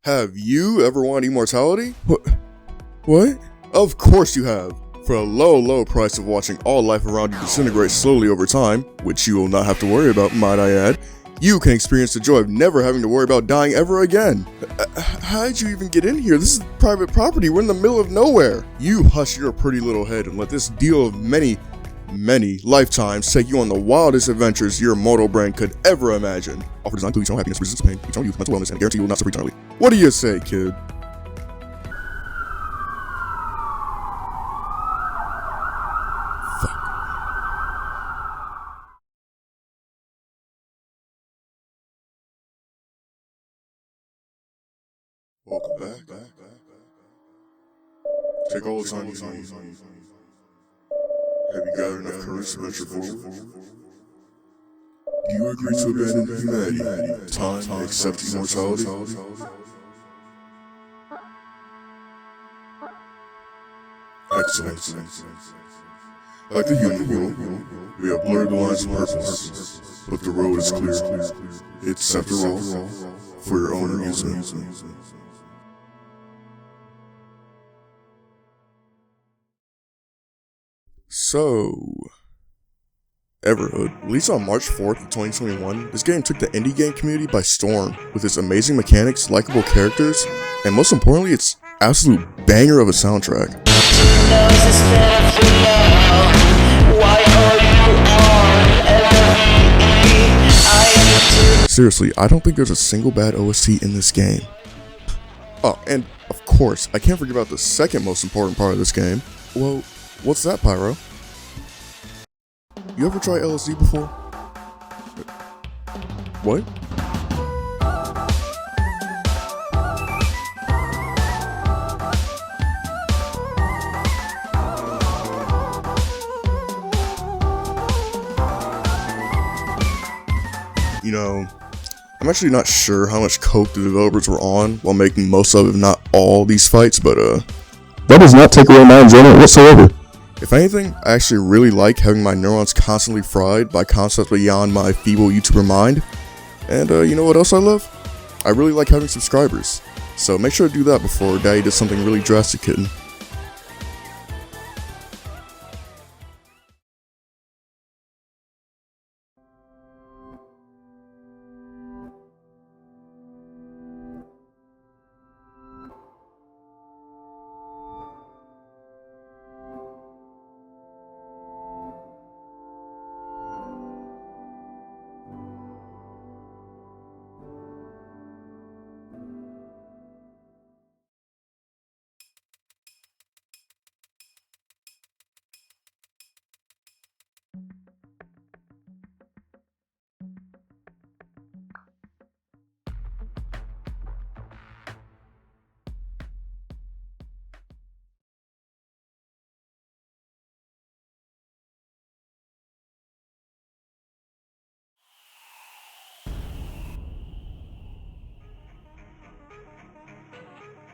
Have you ever wanted immortality? What? Of course you have. For a low price of watching all life around you disintegrate slowly over time, which you will not have to worry about, might I add, you can experience the joy of never having to worry about dying ever again. How did you even get in here? This is private property. We're in the middle of nowhere. You hush your pretty little head and let this deal of many lifetimes take you on the wildest adventures your mortal brain could ever imagine. Offer designed to eternal happiness, resistance to pain, eternal youth, mental wellness, and guarantee you will not suffer eternally. What do you say, kid? Welcome back. Take all the time you need. Have you got enough courage to venture forward? Do you agree to abandon humanity, time, and accept immortality? Excellent. Like the human world, we have blurred the lines of purpose, but the road is clear. It's, after all, for your own amusement. So, Everhood, released on March 4th, 2021, this game took the indie game community by storm with its amazing mechanics, likable characters, and most importantly, its absolute banger of a soundtrack. Seriously, I don't think there's a single bad OST in this game. Oh, and of course, I can't forget about the second most important part of this game. Well, what's that, Pyro? You ever tried LSD before? What? You know, I'm actually not sure how much coke the developers were on while making most of, if not all, these fights, but that does not take away my enjoyment whatsoever. If anything, I actually really like having my neurons constantly fried by concepts beyond my feeble YouTuber mind. And you know what else I love? I really like having subscribers. So make sure to do that before Daddy does something really drastic, kitten.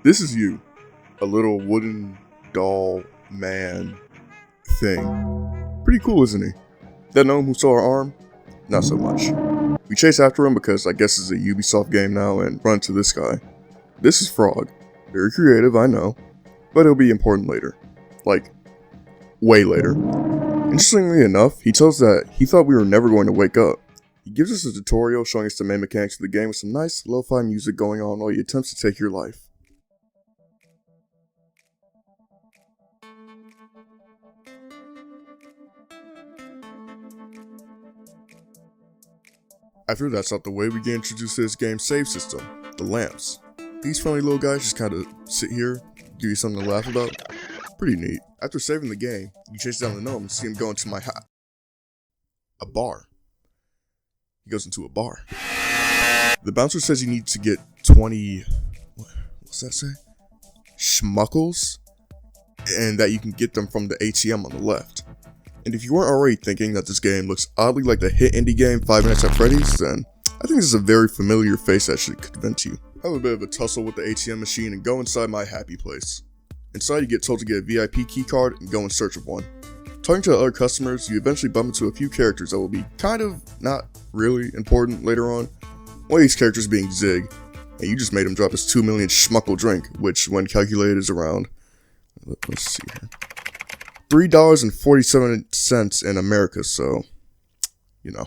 This is you, a little wooden doll man thing. Pretty cool, isn't he? That gnome who saw our arm? Not so much. We chase after him because I guess it's a Ubisoft game now and run to this guy. This is Frog. Very creative, I know, but it'll be important later. Like, way later. Interestingly enough, he tells us that he thought we were never going to wake up. He gives us a tutorial showing us the main mechanics of the game with some nice lo-fi music going on while he attempts to take your life. After that's out the way, we get introduced to this game's save system, the lamps. These friendly little guys just kinda sit here, give you something to laugh about. Pretty neat. After saving the game, you chase down the gnome and see him go into a bar. He goes into a bar. The bouncer says you need to get 20, what's that say? Schmuckles? And that you can get them from the ATM on the left. And if you weren't already thinking that this game looks oddly like the hit indie game 5 Nights at Freddy's, then I think this is a very familiar face that should convince you. Have a bit of a tussle with the ATM machine and go inside my happy place. Inside you get told to get a VIP keycard and go in search of one. Talking to other customers, you eventually bump into a few characters that will be kind of not really important later on. One of these characters being Zig, and you just made him drop his 2 million schmuckle drink, which when calculated is around, let's see here, $3.47 in America, so, you know.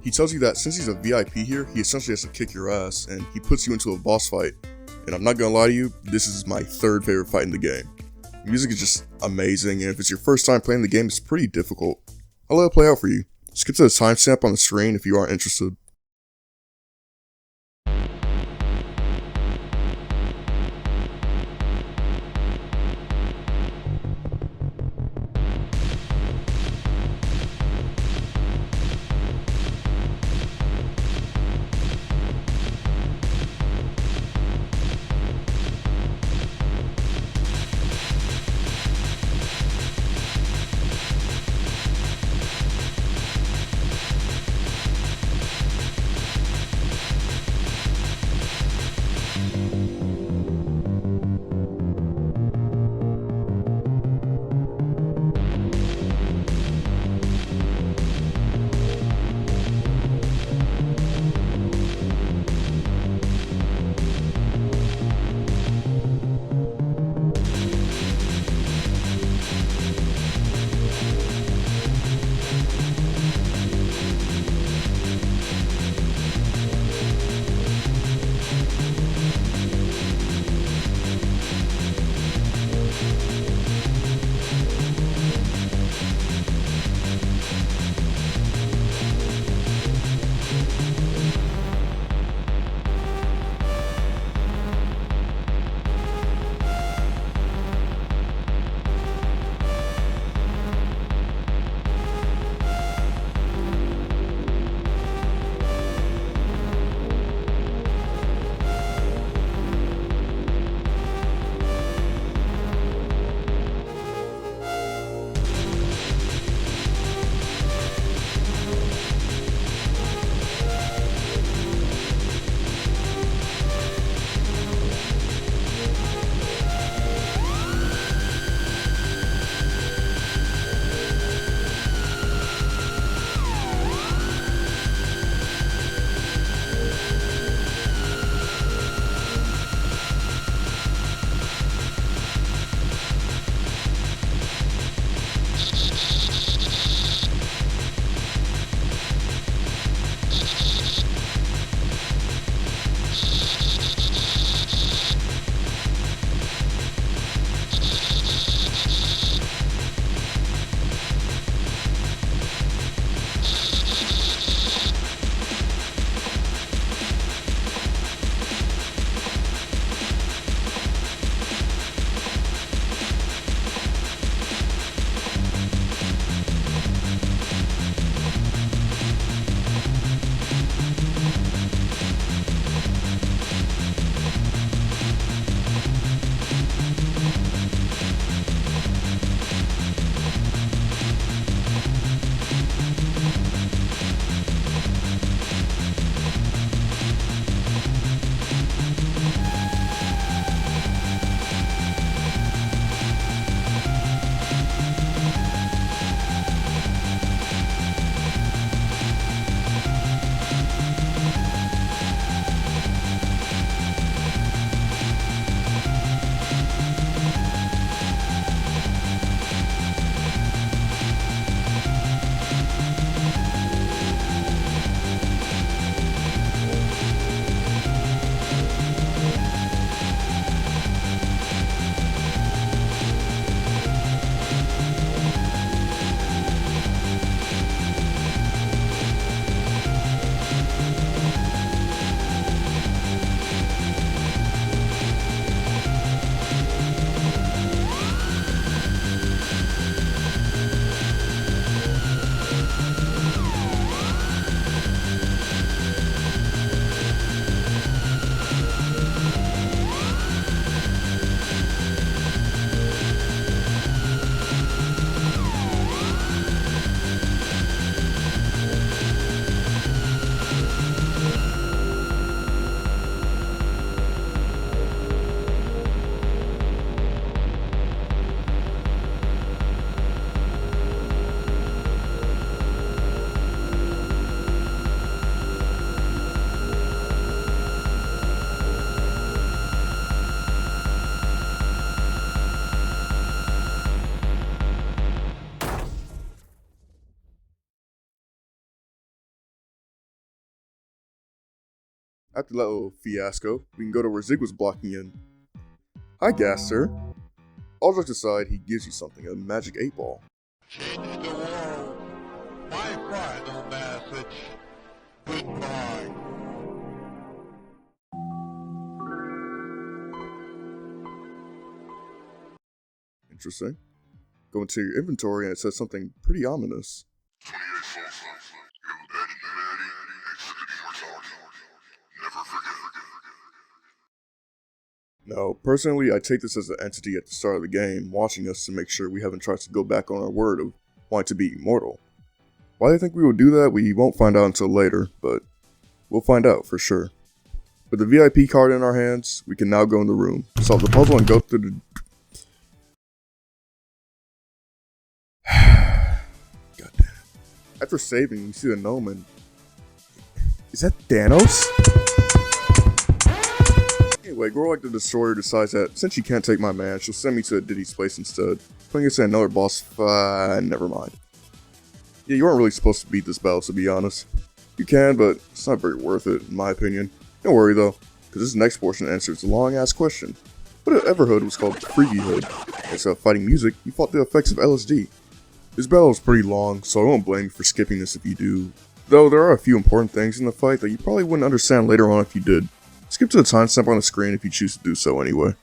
He tells you that since he's a VIP here, he essentially has to kick your ass, and he puts you into a boss fight. And I'm not gonna lie to you, this is my third favorite fight in the game. The music is just amazing, and if it's your first time playing the game, it's pretty difficult. I'll let it play out for you. Skip to the timestamp on the screen if you aren't interested. After that little fiasco, we can go to where Zig was blocking in. Hi, Gas, sir. All jokes aside, he gives you something, a magic 8-ball. Change the world. My final message. Goodbye. Interesting. Go into your inventory and it says something pretty ominous. 28 Salsa. You have abandoned humanity, accepted immortality. Never forget. Now, personally, I take this as an entity at the start of the game, watching us to make sure we haven't tried to go back on our word of wanting to be immortal. Why they think we will do that, we won't find out until later, but we'll find out for sure. With the VIP card in our hands, we can now go in the room, solve the puzzle, and go through the... God damn. After saving, we see the gnome and... Is that Thanos? Anyway, Gorlike the Destroyer decides that since she can't take my man, she'll send me to Diddy's place instead, putting us in another boss never mind. Yeah, you aren't really supposed to beat this battle, to be honest. You can, but it's not very worth it, in my opinion. Don't worry though, because this next portion answers a long-ass question. What if Everhood was called Freaky Hood? Instead of fighting music, he fought the effects of LSD. This battle is pretty long, so I won't blame you for skipping this if you do. Though there are a few important things in the fight that you probably wouldn't understand later on if you did. Skip to the timestamp on the screen if you choose to do so anyway.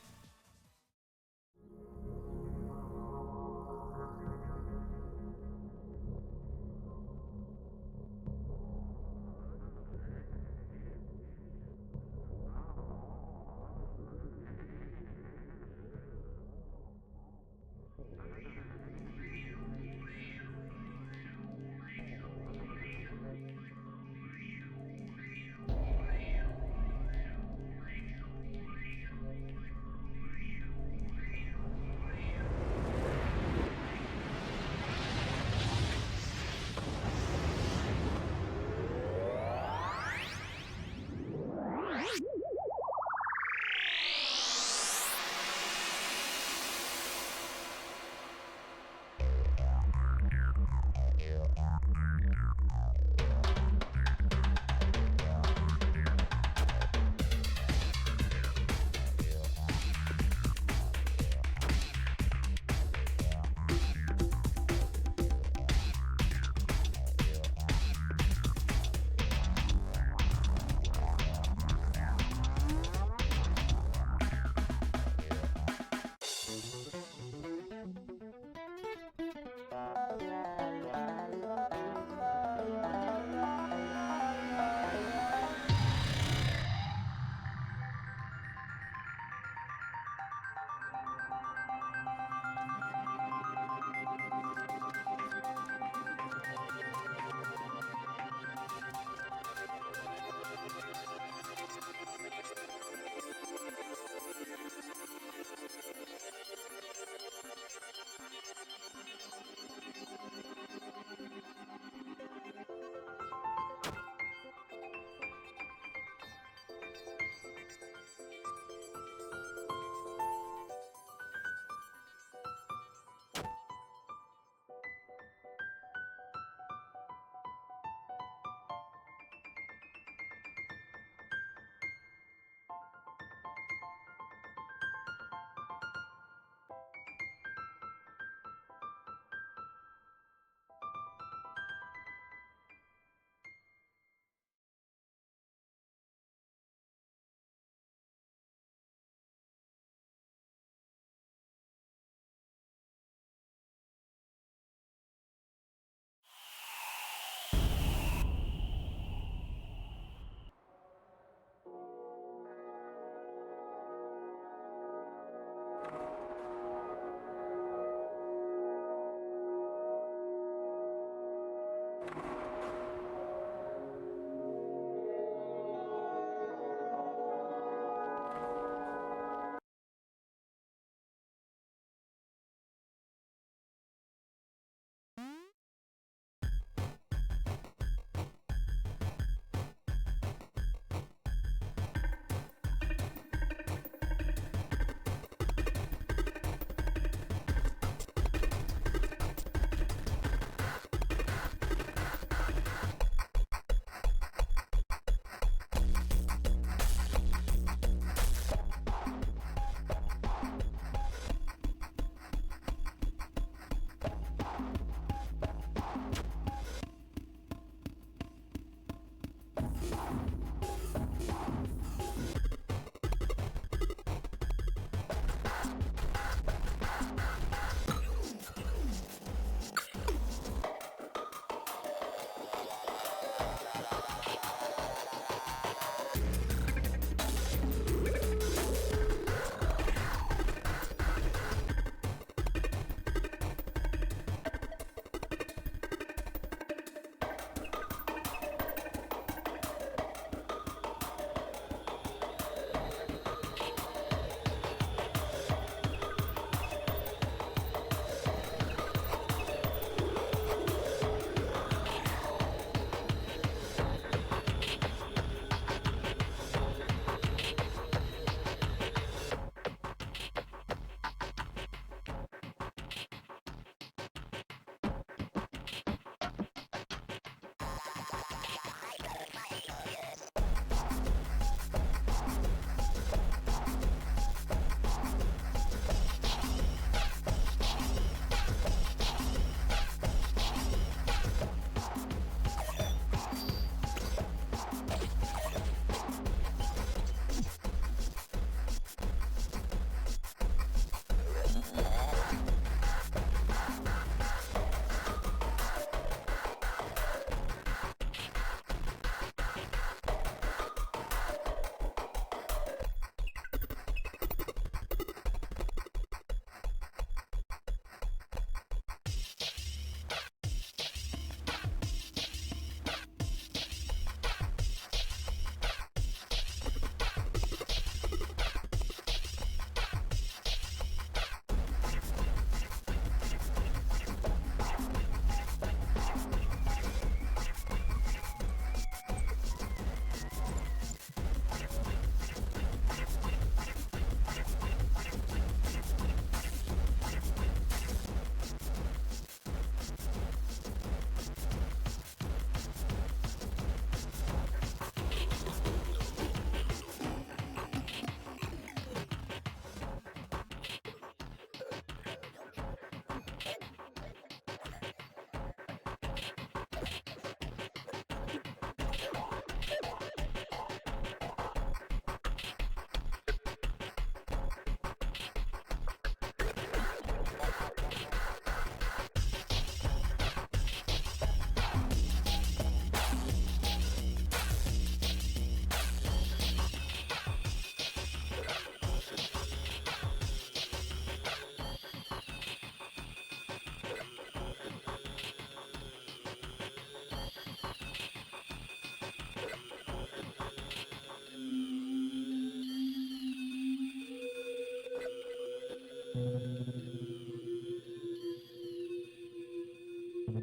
What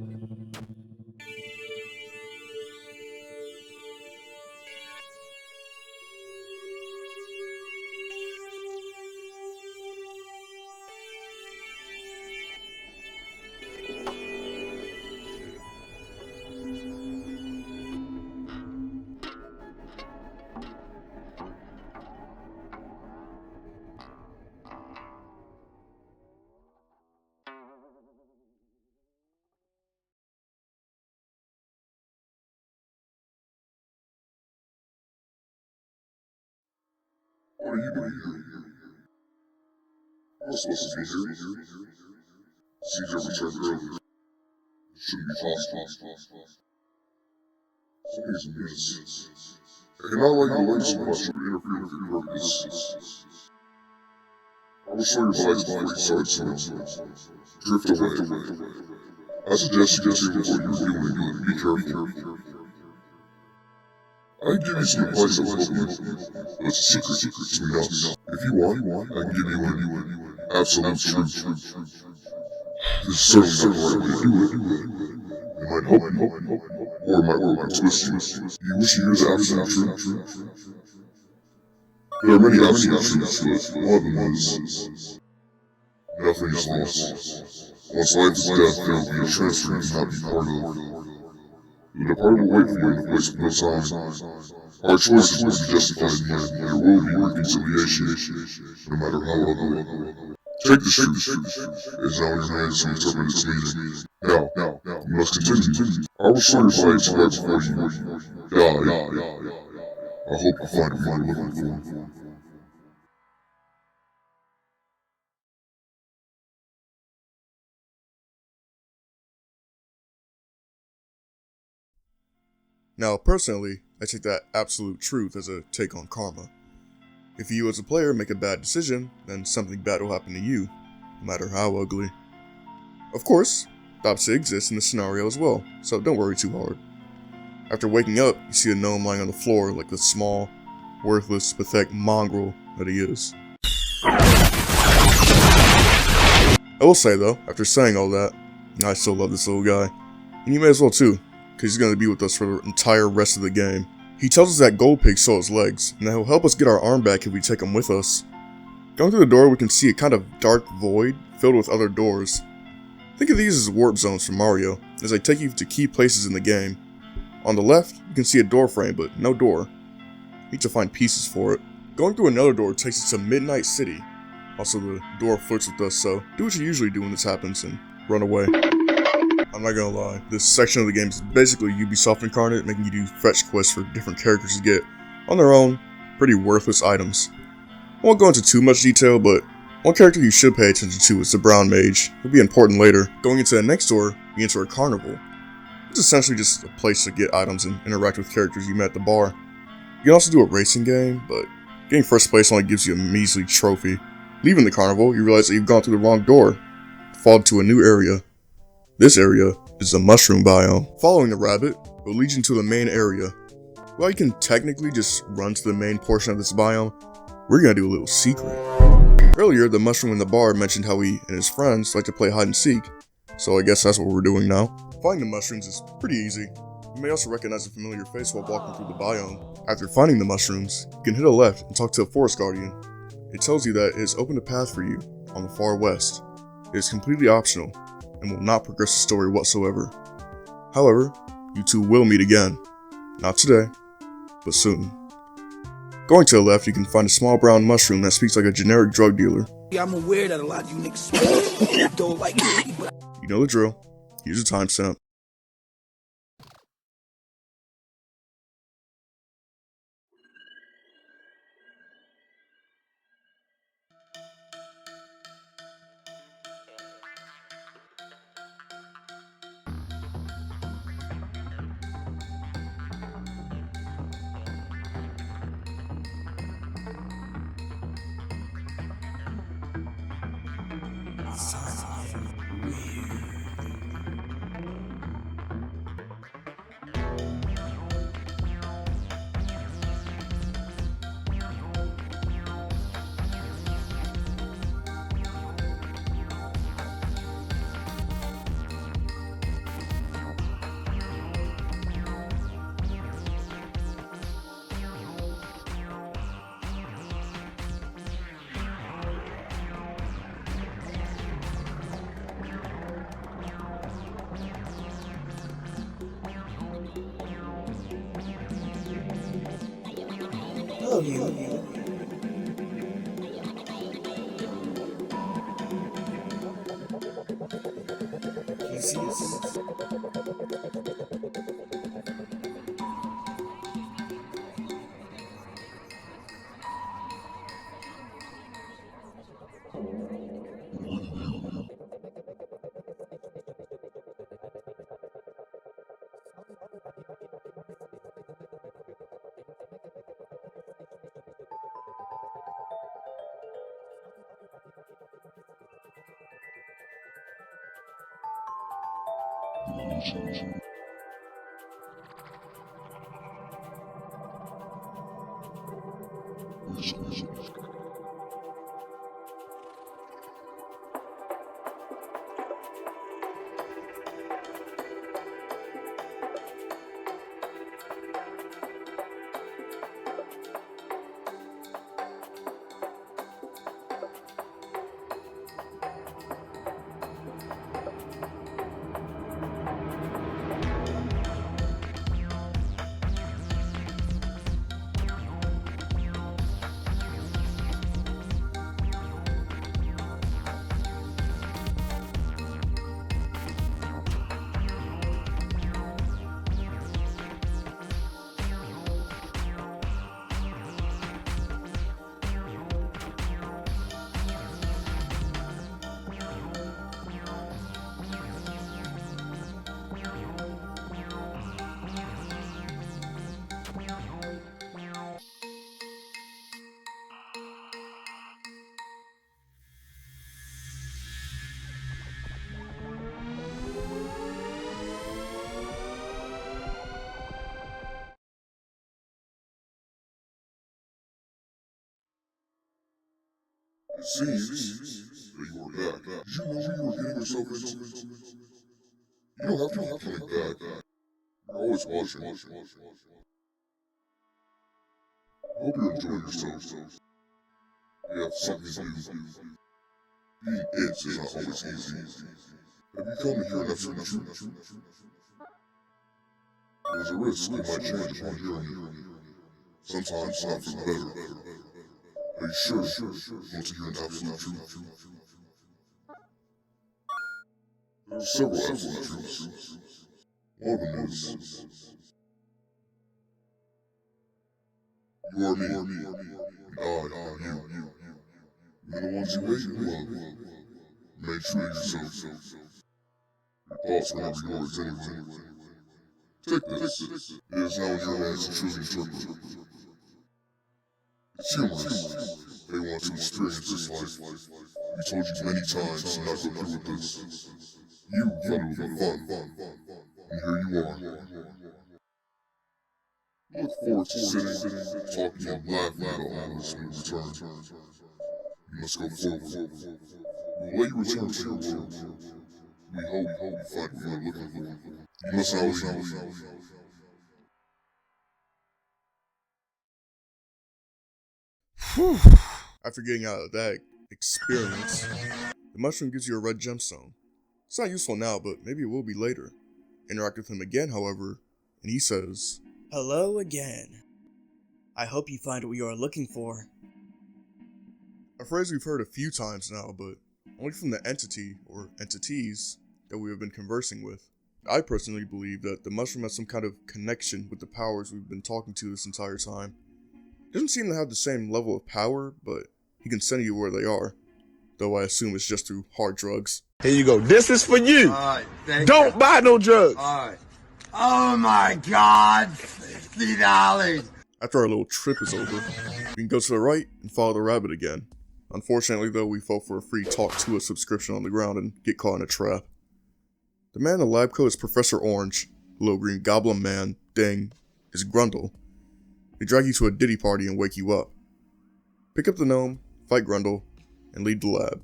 are you doing here? You're supposed to be here. Seems you returned early. It shouldn't be possible. Something's amiss. I cannot allow you to learn so much or interfere with your purpose. I will show your lights before you start to drift away. I suggest you continue what you're doing. Be careful. I can give you some advice that will help you, but it's a secret between us. If you want, I can give you an absolute truth. This is certainly not the right way to do it. It might help you, or it might work to twist you. You wish to hear the absolute truth? There are many absolute truths, but one of them is nothing is lost. Once life is death, there will be a transfer you cannot be part of. The departed will wait for you in the place of no time. Our choices will be justified in the end. There will be reconciliation, no matter how ugly. Take this truth. It is now in your hands to interpret its meaning. Now, you must continue. I will show your light right before you die. I hope you find what you're looking for. Now, personally, I take that absolute truth as a take on karma. If you as a player make a bad decision, then something bad will happen to you, no matter how ugly. Of course, the opposite exists in this scenario as well, so don't worry too hard. After waking up, you see a gnome lying on the floor like the small, worthless, pathetic mongrel that he is. I will say though, after saying all that, I still love this little guy. And you may as well too, because he's going to be with us for the entire rest of the game. He tells us that Gold Pig saw his legs, and that he'll help us get our arm back if we take him with us. Going through the door, we can see a kind of dark void filled with other doors. Think of these as warp zones from Mario, as they take you to key places in the game. On the left, you can see a door frame, but no door. You need to find pieces for it. Going through another door takes us to Midnight City. Also, the door flirts with us, so do what you usually do when this happens and run away. I'm not gonna lie, this section of the game is basically Ubisoft incarnate, making you do fetch quests for different characters to get, on their own, pretty worthless items. I won't go into too much detail, but one character you should pay attention to is the Brown Mage. He'll be important later. Going into the next door, you enter a carnival. It's essentially just a place to get items and interact with characters you met at the bar. You can also do a racing game, but getting first place only gives you a measly trophy. Leaving the carnival, you realize that you've gone through the wrong door, fall into a new area. This area is the mushroom biome. Following the rabbit will lead you to the main area. While you can technically just run to the main portion of this biome, we're gonna do a little secret. Earlier, the mushroom in the bar mentioned how he and his friends like to play hide and seek, so I guess that's what we're doing now. Finding the mushrooms is pretty easy. You may also recognize a familiar face while walking through the biome. After finding the mushrooms, you can hit a left and talk to a forest guardian. It tells you that it has opened a path for you on the far west. It is completely optional and will not progress the story whatsoever. However, you two will meet again. Not today, but soon. Going to the left, you can find a small brown mushroom that speaks like a generic drug dealer. I'm aware that a lot of you niggas don't like me, but You know the drill. Here's a timestamp. love you. You see this? It seems that you are back. Did you know what you were getting yourself into? You don't have to be coming back. You're always watching. I hope you're enjoying yourself. You have something to do. Being it is not always easy. Have you come here enough to the truth? There's a risk it might change upon hearing you. Sometimes not for the better. Are you sure you want to hear an absolute truth? There are several absolute truths. One of them is, you are me, and I am you. You're the ones you hate and love. Make sure yourself. Your thoughts are never yours anyway. Take this. It is now in your hands to choose interpret. It's humorous. They want to experience this life. We told you many times to not go through with this. You thought it would be fun. And here you are. Look forward to sitting, talking, and laughing about all this when you return. You must go forward. We will let you return to your world. We hope you find what you are looking for. You must now leave. Whew. After getting out of that experience, the mushroom gives you a red gemstone. It's not useful now, but maybe it will be later. Interact with him again, however, and he says, Hello again. I hope you find what you are looking for. a phrase we've heard a few times now, but only from the entity or entities that we have been conversing with. I personally believe that the mushroom has some kind of connection with the powers we've been talking to this entire time. He doesn't seem to have the same level of power, but he can send you where they are, though I assume it's just through hard drugs. Here you go. This is for you. Alright, thank Don't you. buy no drugs. Alright. Oh my god, $50. After our little trip is over, we can go to the right and follow the rabbit again. Unfortunately though, we fell for a free Talk To Us subscription on the ground and get caught in a trap. The man in the lab coat is Professor Orange. The little green goblin man, Ding, is Grundle. They drag you to a ditty party and wake you up. Pick up the gnome, fight Grundle, and leave the lab.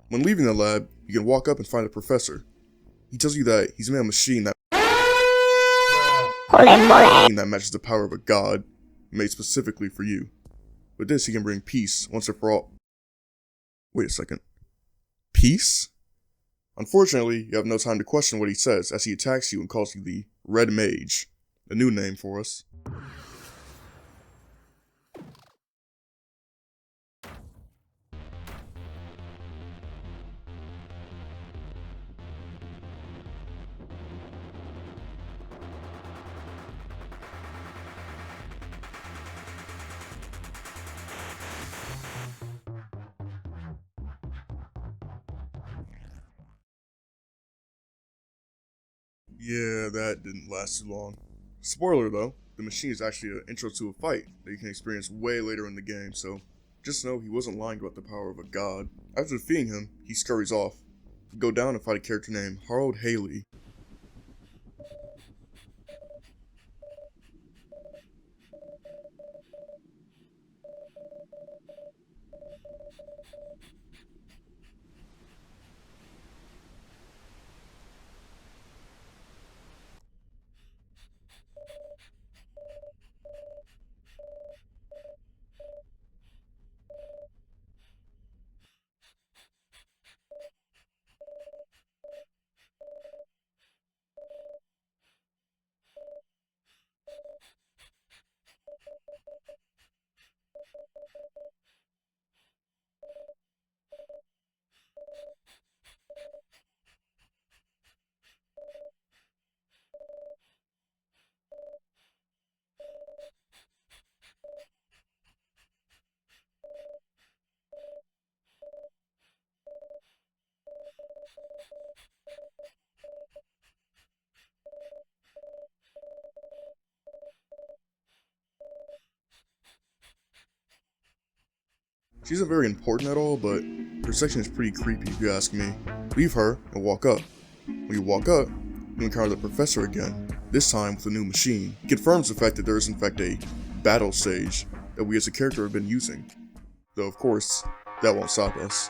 When leaving the lab, you can walk up and find the professor. He tells you that he's made a machine that matches the power of a god, made specifically for you. With this, he can bring peace once and for all. Wait a second. Peace? Unfortunately, you have no time to question what he says as he attacks you and calls you the Red Mage, a new name for us. Yeah, that didn't last too long. Spoiler though, the machine is actually an intro to a fight that you can experience way later in the game, so just know he wasn't lying about the power of a god. After defeating him, he scurries off. We go down and fight a character named Harold Haley. She isn't very important at all, but her section is pretty creepy if you ask me. Leave her and walk up. When you walk up, you encounter the professor again, this time with a new machine. It confirms the fact that there is in fact a battle stage that we as a character have been using. Though of course, that won't stop us.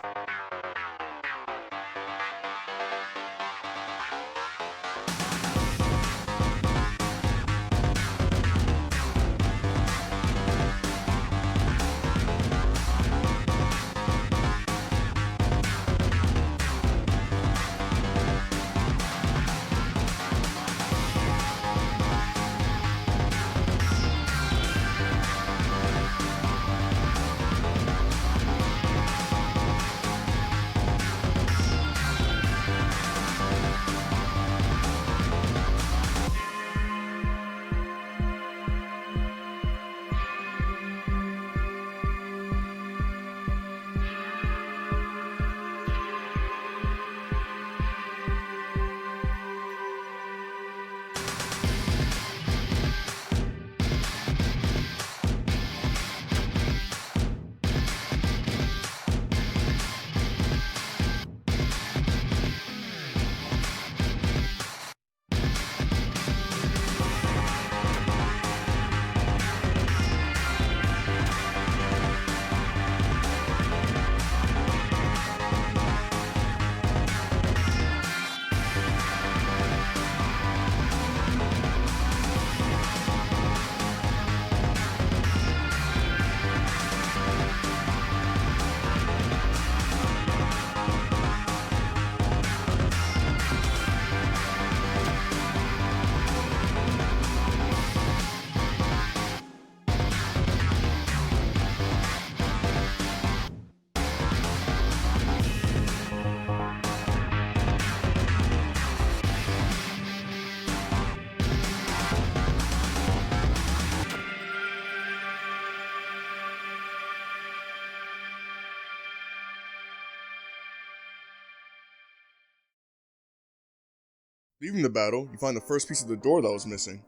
Leaving the battle, you find the first piece of the door that was missing.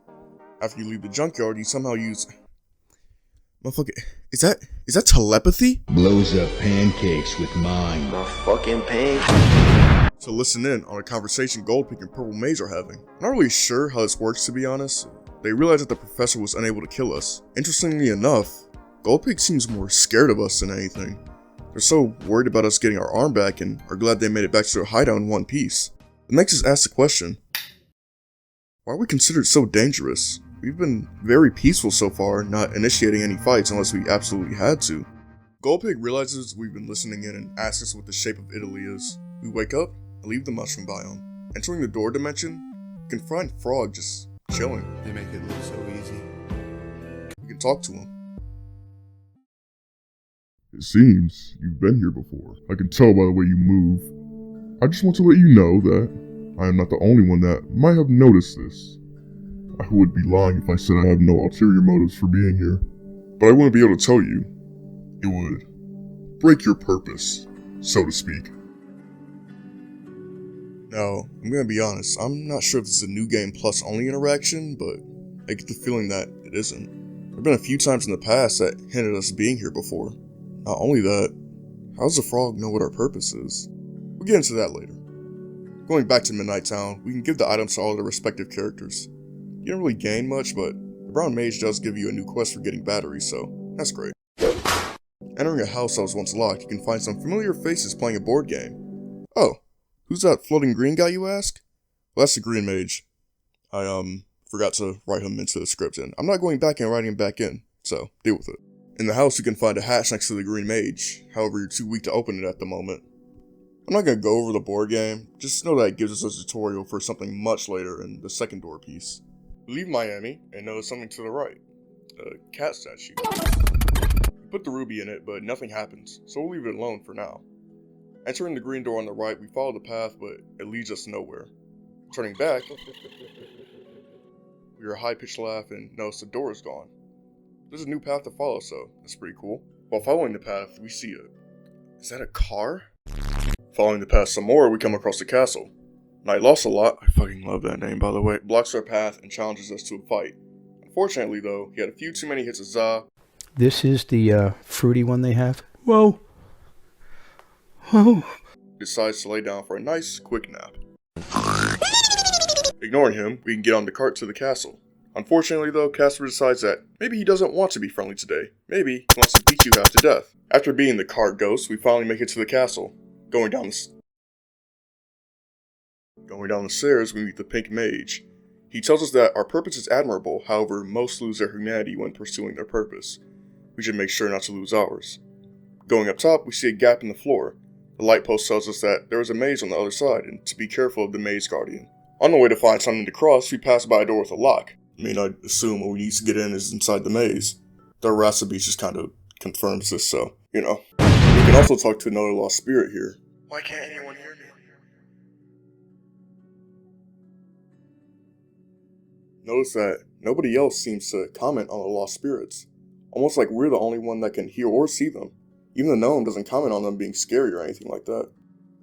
After you leave the junkyard, you somehow use... Motherfucker, is that telepathy? Blows up pancakes with mine. My fucking pain. To listen in on a conversation Goldpig and Purple Maze are having. I'm not really sure how this works, to be honest. They realize that the professor was unable to kill us. Interestingly enough, Goldpig seems more scared of us than anything. They're so worried about us getting our arm back and are glad they made it back to their hideout in one piece. It makes us ask the question, why are we considered so dangerous? We've been very peaceful so far, not initiating any fights unless we absolutely had to. Goldpig realizes we've been listening in and asks us what the shape of Italy is. We wake up and leave the mushroom biome. Entering the door dimension, we can find Frog just chilling. They make it look so easy. We can talk to him. It seems you've been here before. I can tell by the way you move. I just want to let you know that I am not the only one that might have noticed this. I would be lying if I said I have no ulterior motives for being here. But I wouldn't be able to tell you. It would break your purpose, so to speak. Now, I'm gonna be honest, I'm not sure if this is a new game plus only interaction, but I get the feeling that it isn't. There have been a few times in the past that hinted at us being here before. Not only that, how does the frog know what our purpose is? We'll get into that later. Going back to Midnight Town, we can give the items to all their respective characters. You don't really gain much, but the Brown Mage does give you a new quest for getting batteries, so that's great. Entering a house that was once locked, you can find some familiar faces playing a board game. Oh, who's that floating green guy, you ask? Well, that's the Green Mage. I, forgot to write him into the script, and I'm not going back and writing him back in, so deal with it. In the house, you can find a hatch next to the Green Mage, however you're too weak to open it at the moment. I'm not going to go over the board game, just know that it gives us a tutorial for something much later in the second door piece. We leave Miami, and notice something to the right. A cat statue. We put the ruby in it, but nothing happens, so we'll leave it alone for now. Entering the green door on the right, we follow the path, but it leads us nowhere. Turning back, we hear a high-pitched laugh and notice the door is gone. There's a new path to follow, so that's pretty cool. While following the path, we see it. Is that a car? Following the path some more, we come across the castle. Night Lost a Lot, I fucking love that name by the way, blocks our path and challenges us to a fight. Unfortunately though, he had a few too many hits of Za. This is the fruity one they have. Whoa. Whoa. Decides to lay down for a nice, quick nap. Ignoring him, we can get on the cart to the castle. Unfortunately though, Casper decides that maybe he doesn't want to be friendly today. Maybe he wants to beat you half to death. After beating the cart ghost, we finally make it to the castle. Going down the stairs, we meet the Pink Mage. He tells us that our purpose is admirable, however, most lose their humanity when pursuing their purpose. We should make sure not to lose ours. Going up top, we see a gap in the floor. The light post tells us that there is a maze on the other side, and to be careful of the maze guardian. On the way to find something to cross, we pass by a door with a lock. I assume what we need to get in is inside the maze. The recipe just kind of confirms this, so, you know. We can also talk to another lost spirit here. Why can't anyone hear me? Notice that nobody else seems to comment on the lost spirits. Almost like we're the only one that can hear or see them. Even the gnome doesn't comment on them being scary or anything like that.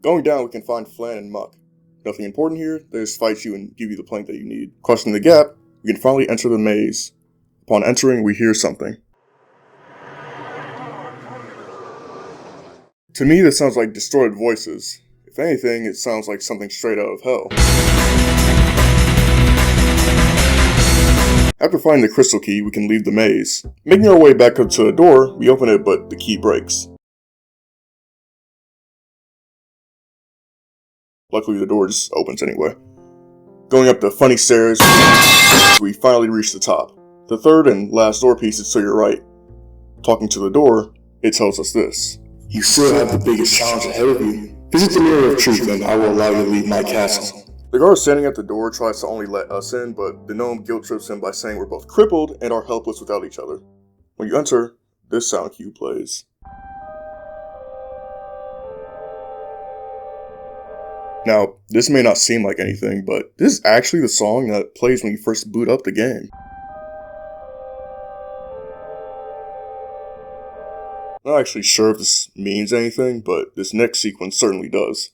Going down, we can find Flan and Muck. Nothing important here, they just fight you and give you the plank that you need. Crossing the gap, we can finally enter the maze. Upon entering, we hear something. To me, this sounds like distorted voices. If anything, it sounds like something straight out of hell. After finding the crystal key, we can leave the maze. Making our way back up to the door, we open it, but the key breaks. Luckily, the door just opens anyway. Going up the funny stairs, we finally reach the top. The third and last door piece is to your right. Talking to the door, it tells us this. You still have the biggest challenge ahead of you. Visit the Mirror of Truth and I will allow you to leave my castle. The guard standing at the door tries to only let us in, but the gnome guilt trips him by saying we're both crippled and are helpless without each other. When you enter, this sound cue plays. Now, this may not seem like anything, but this is actually the song that plays when you first boot up the game. I'm not actually sure if this means anything, but this next sequence certainly does.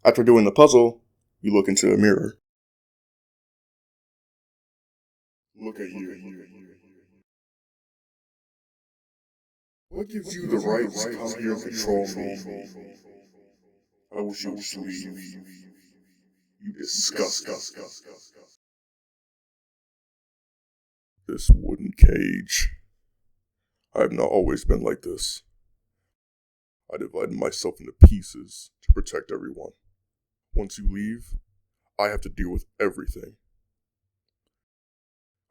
After doing the puzzle, you look into a mirror. Look at you. What gives you the right to come here and control me? I wish you would just leave. You disgust. This wooden cage. I have not always been like this. I divided myself into pieces to protect everyone. Once you leave, I have to deal with everything.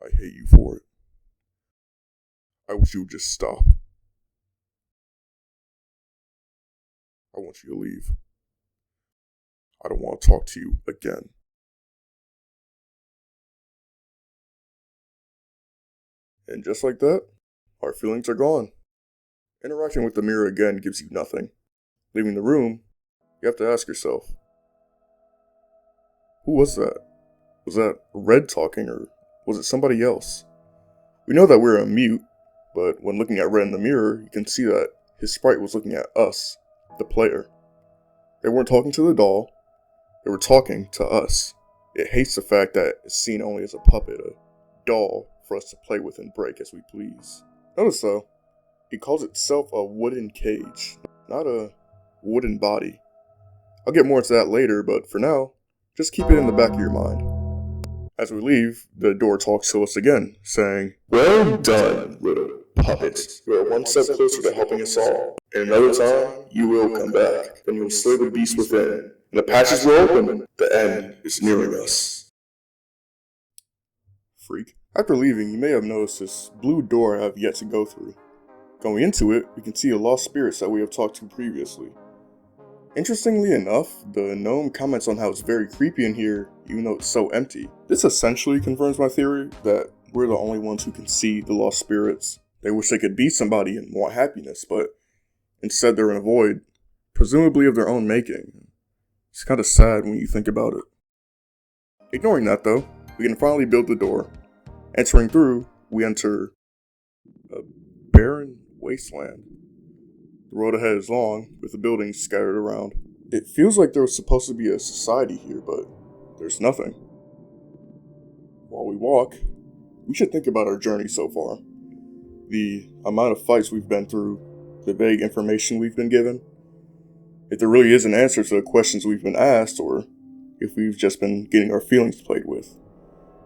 I hate you for it. I wish you would just stop. I want you to leave. I don't want to talk to you again. And just like that, our feelings are gone. Interacting with the mirror again gives you nothing. Leaving the room, you have to ask yourself, who was that? Was that Red talking, or was it somebody else? We know that we're on mute, but when looking at Red in the mirror, you can see that his sprite was looking at us, the player. They weren't talking to the doll, They were talking to us. It hates the fact that it's seen only as a puppet, a doll for us to play with and break as we please. Notice though, it calls itself a wooden cage, not a wooden body. I'll get more into that later, but for now, just keep it in the back of your mind. As we leave, the door talks to us again, saying, "Well done, little puppet. You are one step closer to helping us all. In another time, you will come back. Then you will slay the beast within, and the passage will open. The end is nearing us." Freak. After leaving, you may have noticed this blue door I have yet to go through. Going into it, we can see the lost spirits that we have talked to previously. Interestingly enough, the gnome comments on how it's very creepy in here, even though it's so empty. This essentially confirms my theory that we're the only ones who can see the lost spirits. They wish they could be somebody and want happiness, but instead they're in a void, presumably of their own making. It's kind of sad when you think about it. Ignoring that though, we can finally build the door. Entering through, we enter a barren wasteland. The road ahead is long, with the buildings scattered around. It feels like there was supposed to be a society here, but there's nothing. While we walk, we should think about our journey so far. The amount of fights we've been through, the vague information we've been given. If there really is an answer to the questions we've been asked, or if we've just been getting our feelings played with.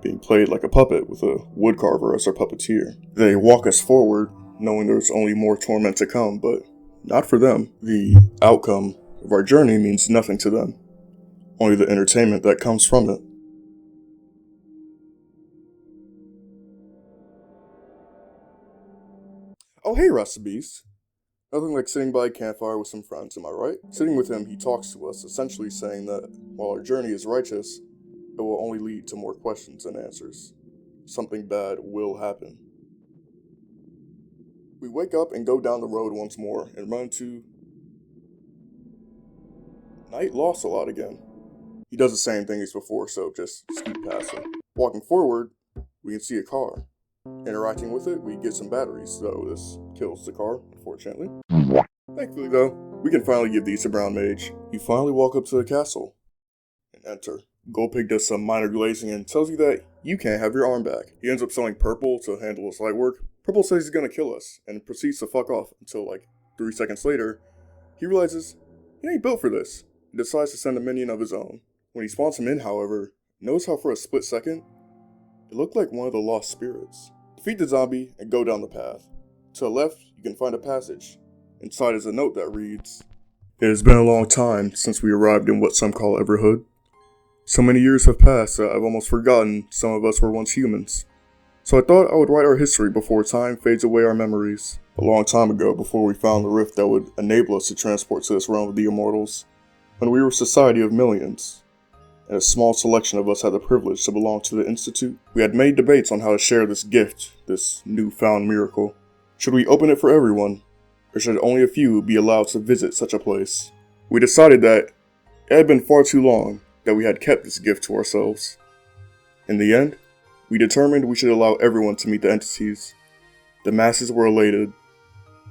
Being played like a puppet with a woodcarver as our puppeteer. They walk us forward, knowing there's only more torment to come, but not for them. The outcome of our journey means nothing to them. Only the entertainment that comes from it. Oh hey, Rasta Beast. Nothing like sitting by a campfire with some friends, am I right? Sitting with him, he talks to us, essentially saying that while our journey is righteous, it will only lead to more questions than answers. Something bad will happen. We wake up and go down the road once more and run into Night Lost a lot again. He does the same thing as before, so just scoot past him. Walking forward, we can see a car. Interacting with it, we get some batteries, though this kills the car, unfortunately. Thankfully though, we can finally give these to Brown Mage. You finally walk up to the castle and enter. Goldpig does some minor glazing and tells you that you can't have your arm back. He ends up selling Purple to handle his light work. Purple says he's gonna kill us and proceeds to fuck off until like 3 seconds later, he realizes he ain't built for this and decides to send a minion of his own. When he spawns him in, however, notice how for a split second, it looked like one of the lost spirits. Defeat the zombie and go down the path. To the left, you can find a passage. Inside is a note that reads, "It has been a long time since we arrived in what some call Everhood. So many years have passed that I've almost forgotten some of us were once humans. So I thought I would write our history before time fades away our memories. A long time ago, before we found the rift that would enable us to transport to this realm of the immortals, when we were a society of millions, and a small selection of us had the privilege to belong to the Institute, we had many debates on how to share this gift, this newfound miracle. Should we open it for everyone, or should only a few be allowed to visit such a place? We decided that it had been far too long that we had kept this gift to ourselves. In the end, we determined we should allow everyone to meet the entities. The masses were elated.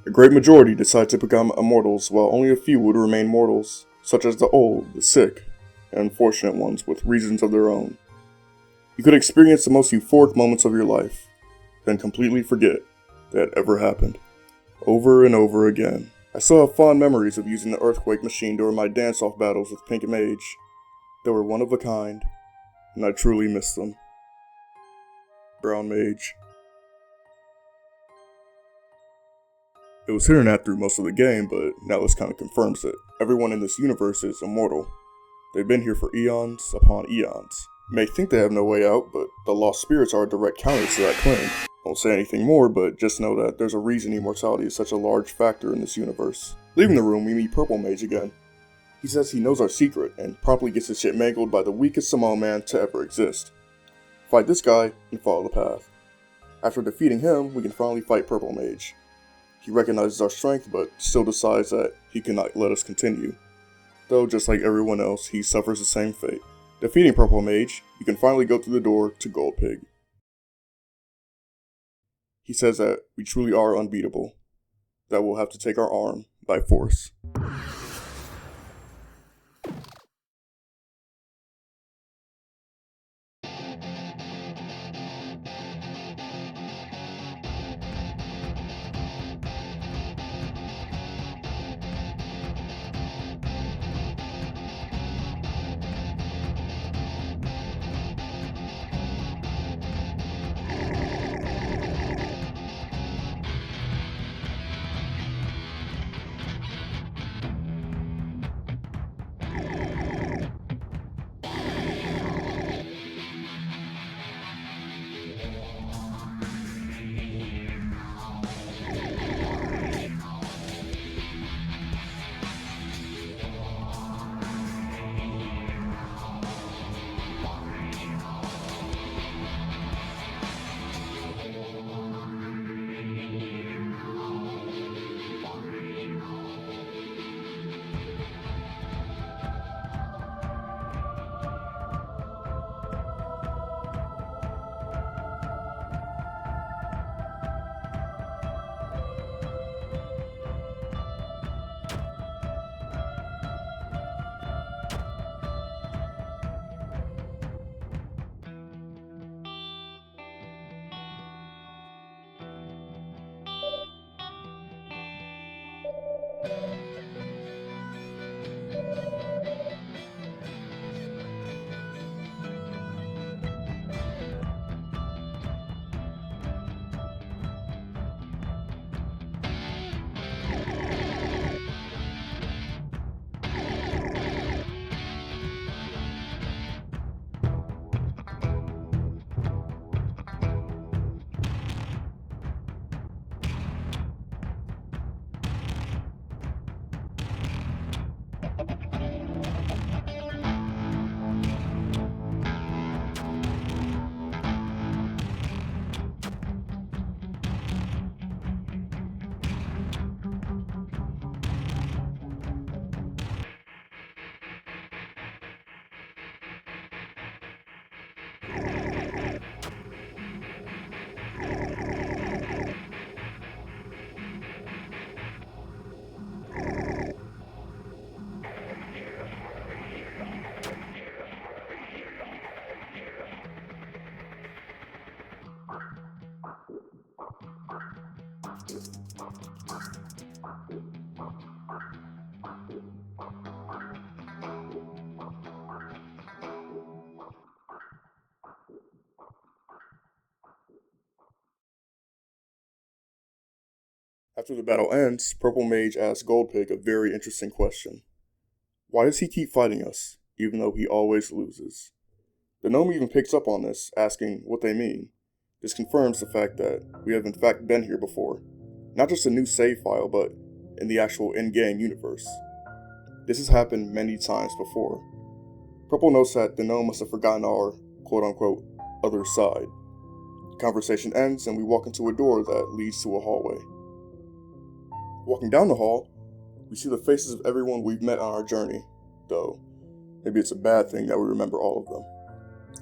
A great majority decided to become immortals, while only a few would remain mortals, such as the old, the sick, and unfortunate ones with reasons of their own. You could experience the most euphoric moments of your life, then completely forget that ever happened. Over and over again. I still have fond memories of using the earthquake machine during my dance-off battles with Pink Mage. They were one of a kind, and I truly miss them. Brown Mage. It was hidden at through most of the game, but now this kind of confirms it. Everyone in this universe is immortal. They've been here for eons upon eons. You may think they have no way out, but the lost spirits are a direct counter to that claim. Won't say anything more, but just know that there's a reason immortality is such a large factor in this universe. Leaving the room, we meet Purple Mage again. He says he knows our secret, and promptly gets his shit mangled by the weakest Samoan man to ever exist. Fight this guy, and follow the path. After defeating him, we can finally fight Purple Mage. He recognizes our strength, but still decides that he cannot let us continue. Though, just like everyone else, he suffers the same fate. Defeating Purple Mage, you can finally go through the door to Goldpig. He says that we truly are unbeatable, that we'll have to take our arm by force. After the battle ends, Purple Mage asks Goldpig a very interesting question. Why does he keep fighting us, even though he always loses? The gnome even picks up on this, asking what they mean. This confirms the fact that we have in fact been here before. Not just a new save file, but in the actual in-game universe. This has happened many times before. Purple notes that the gnome must have forgotten our quote-unquote other side. The conversation ends and we walk into a door that leads to a hallway. Walking down the hall, we see the faces of everyone we've met on our journey, though maybe it's a bad thing that we remember all of them.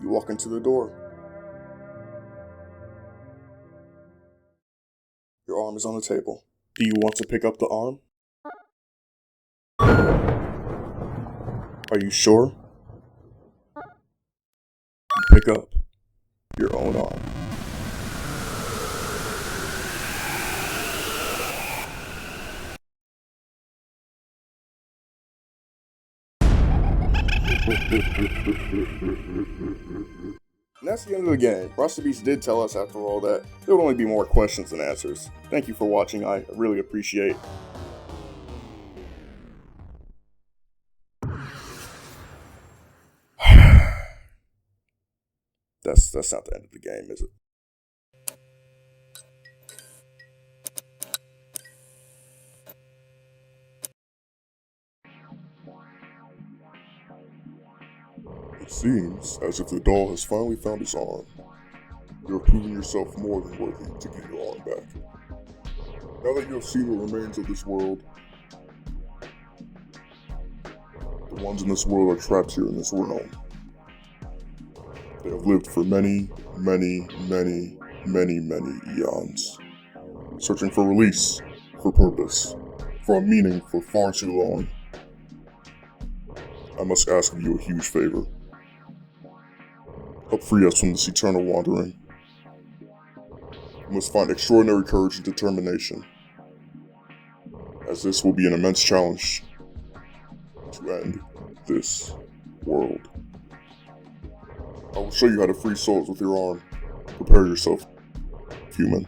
You walk into the door. Your arm is on the table. Do you want to pick up the arm? Are you sure? You pick up your own arm. And that's the end of the game. Roster Beast did tell us after all that there would only be more questions than answers. Thank you for watching, I really appreciate. That's not the end of the game, is it? It seems as if the doll has finally found its arm. You have proven yourself more than worthy to get your arm back. Now that you have seen what remains of this world, the ones in this world are trapped here in this realm. They have lived for many eons, searching for release, for purpose, for a meaning for far too long. I must ask of you a huge favor. Help free us from this eternal wandering. We must find extraordinary courage and determination, as this will be an immense challenge to end this world. I will show you how to free souls with your arm. Prepare yourself, human.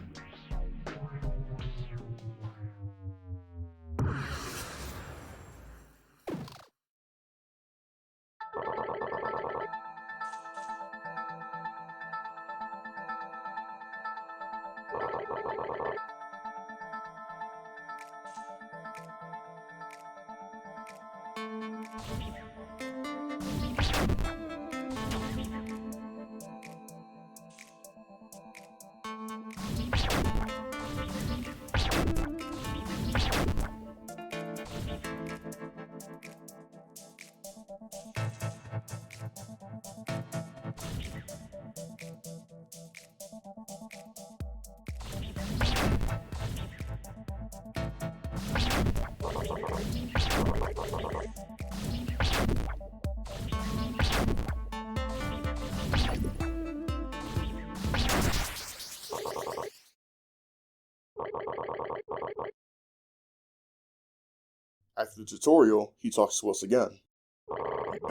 After the tutorial, he talks to us again.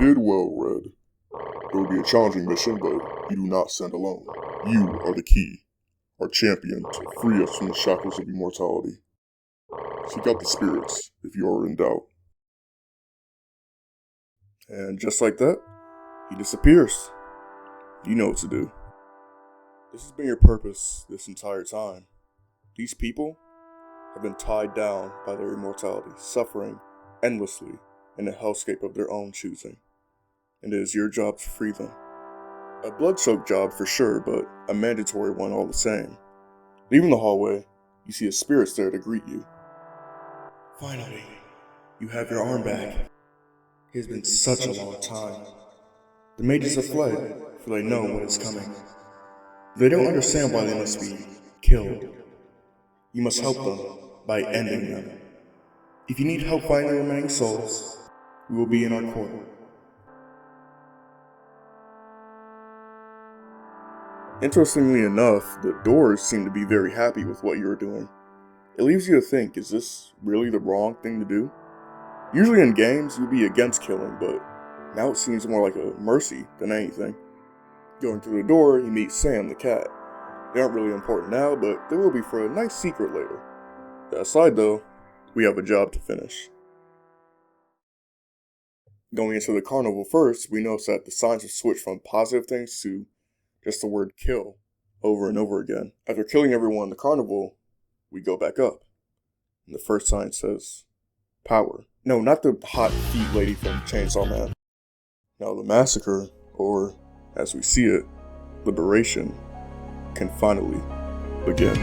You did well, Red. It will be a challenging mission, but you do not stand alone. You are the key, our champion, to free us from the shackles of immortality. Seek out the spirits if you are in doubt. And just like that, he disappears. You know what to do. This has been your purpose this entire time. These people have been tied down by their immortality, suffering endlessly in a hellscape of their own choosing. And it is your job to free them. A blood-soaked job for sure, but a mandatory one all the same. Leaving the hallway, you see a spirit there to greet you. Finally, you have your arm back. It has been such a long time. The mages have fled, for they know what is coming. They don't understand why they must be killed. You must help them by ending them. If you need help finding the remaining souls, we will be in our court. Interestingly enough, the doors seem to be very happy with what you're doing. It leaves you to think, is this really the wrong thing to do? Usually in games, you'd be against killing, but now it seems more like a mercy than anything. Going through the door, you meet Sam the cat. They aren't really important now, but they will be for a nice secret later. That aside though, we have a job to finish. Going into the carnival first, we notice that the signs have switched from positive things to just the word kill over and over again. After killing everyone in the carnival, we go back up. And the first sign says power. No, not the hot feet lady from Chainsaw Man. Now the massacre, or as we see it, liberation, can finally begin.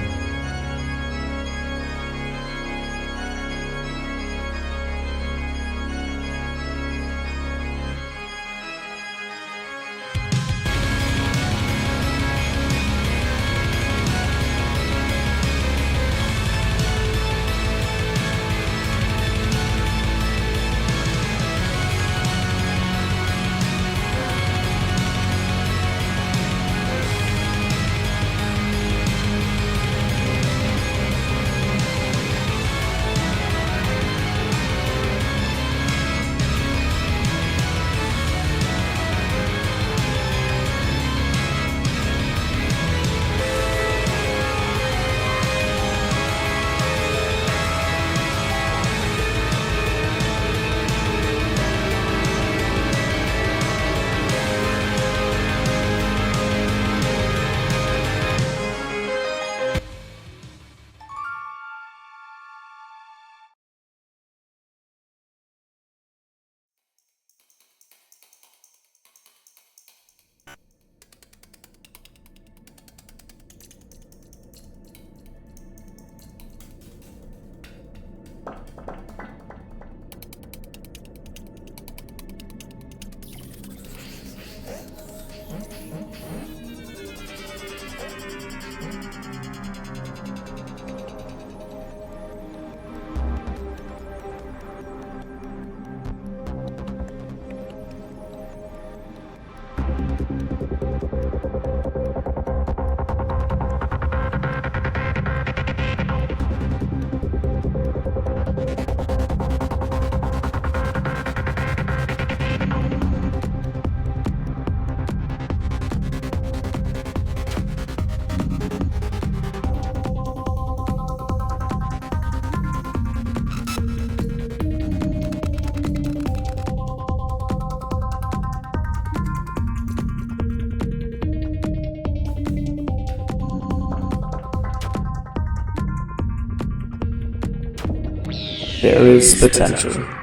There is potential.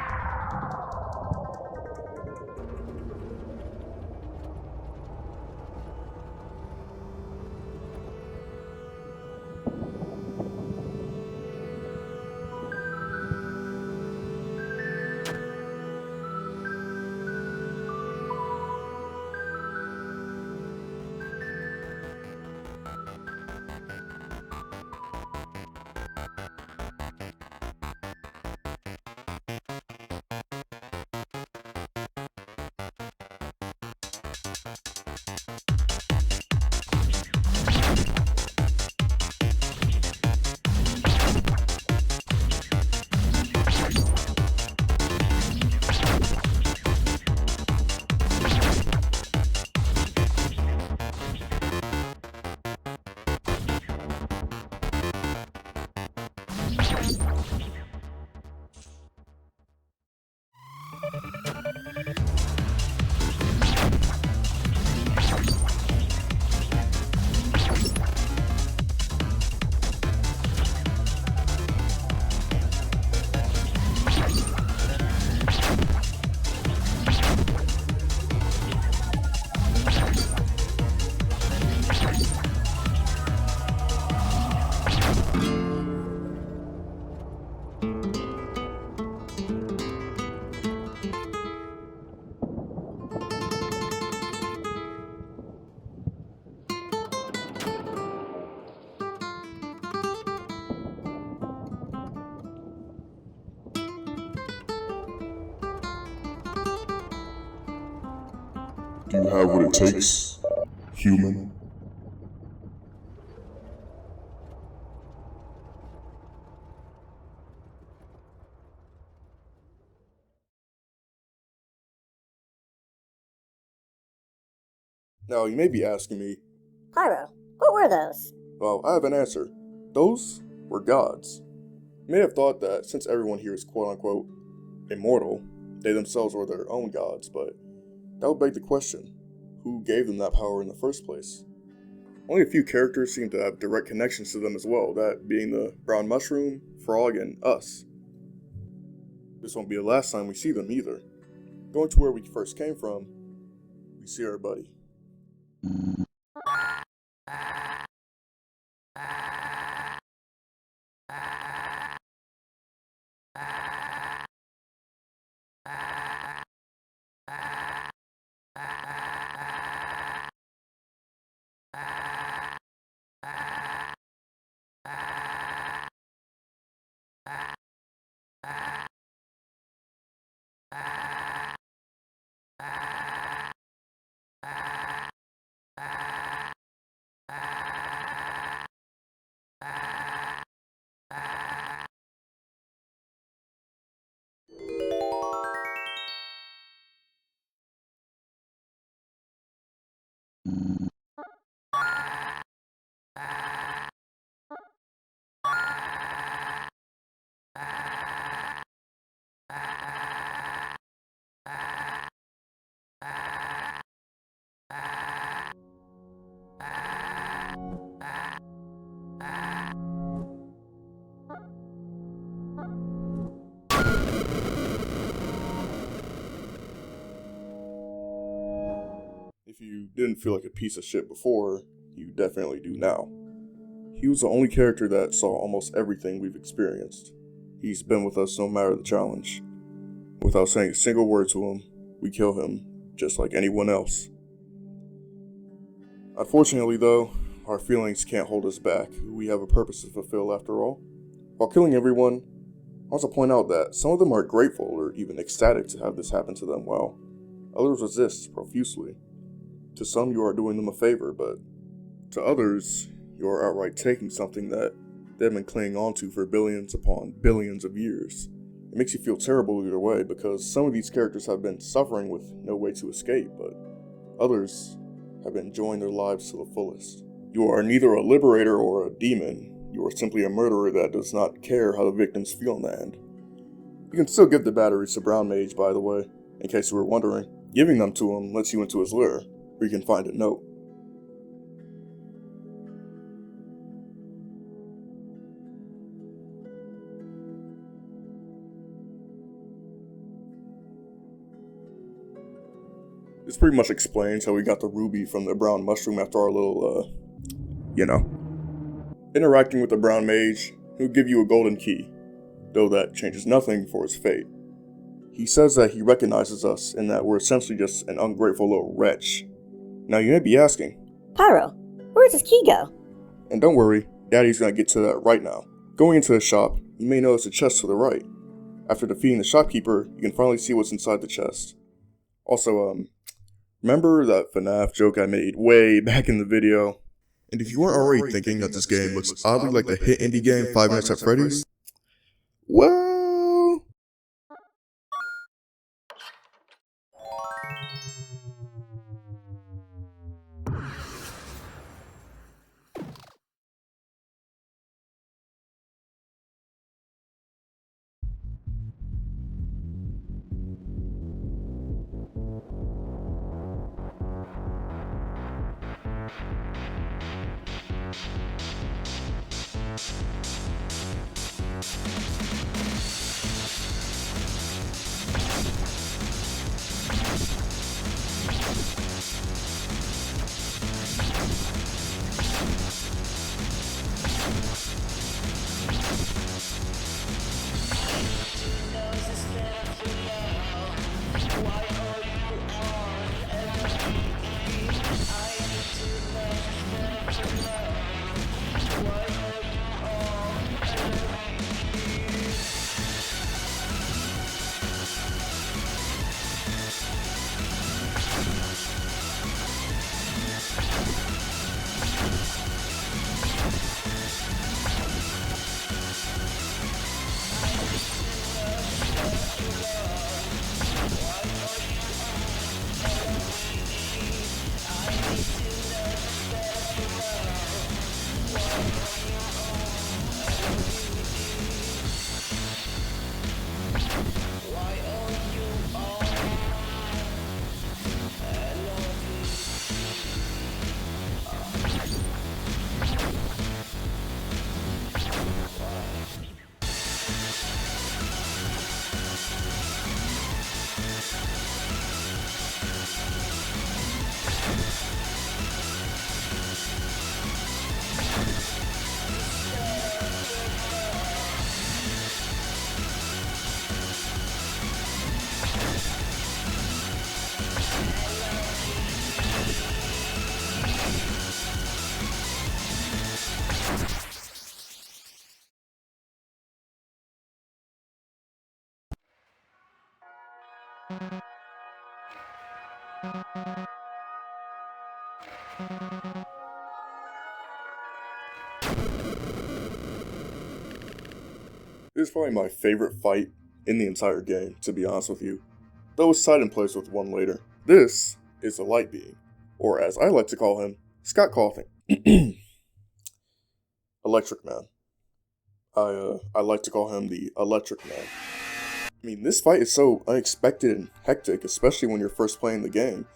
Do you have what it takes, human? Now, you may be asking me, Pyro, what were those? well, I have an answer. Those were gods. You may have thought that since everyone here is quote-unquote immortal, they themselves are their own gods, but that would beg the question, who gave them that power in the first place? Only a few characters seem to have direct connections to them as well, that being the brown mushroom, frog, and us. This won't be the last time we see them either. Going to where we first came from, we see our buddy. If you didn't feel like a piece of shit before, you definitely do now. He was the only character that saw almost everything we've experienced. He's been with us no matter the challenge. Without saying a single word to him, we kill him just like anyone else. Unfortunately though, our feelings can't hold us back. We have a purpose to fulfill after all. While killing everyone, I want to point out that some of them are grateful or even ecstatic to have this happen to them, while others resist profusely. To some, you are doing them a favor, but to others, you are outright taking something that they've been clinging onto for billions upon billions of years. It makes you feel terrible either way, because some of these characters have been suffering with no way to escape, but others have been enjoying their lives to the fullest. You are neither a liberator or a demon. You are simply a murderer that does not care how the victims feel in the end. You can still give the batteries to Brown Mage, by the way, in case you were wondering. Giving them to him lets you into his lair, where you can find a note. This pretty much explains how we got the ruby from the brown mushroom after our little, Interacting with the brown mage, he'll give you a golden key, though that changes nothing for his fate. He says that he recognizes us and that we're essentially just an ungrateful little wretch. Now you may be asking, Pyro, where does his key go? and don't worry, Daddy's gonna get to that right now. Going into the shop, you may notice a chest to the right. After defeating the shopkeeper, you can finally see what's inside the chest. Also, remember that FNAF joke I made way back in the video? And if you weren't already thinking that this game looks oddly like the hit indie game 5 Nights at Freddy's, well... This is probably my favorite fight in the entire game, to be honest with you, though it's tied in place with one later. This is the Light Being, or as I like to call him, Scott Coughing. Electric Man. I like to call him the Electric Man. I mean, this fight is so unexpected and hectic, especially when you're first playing the game.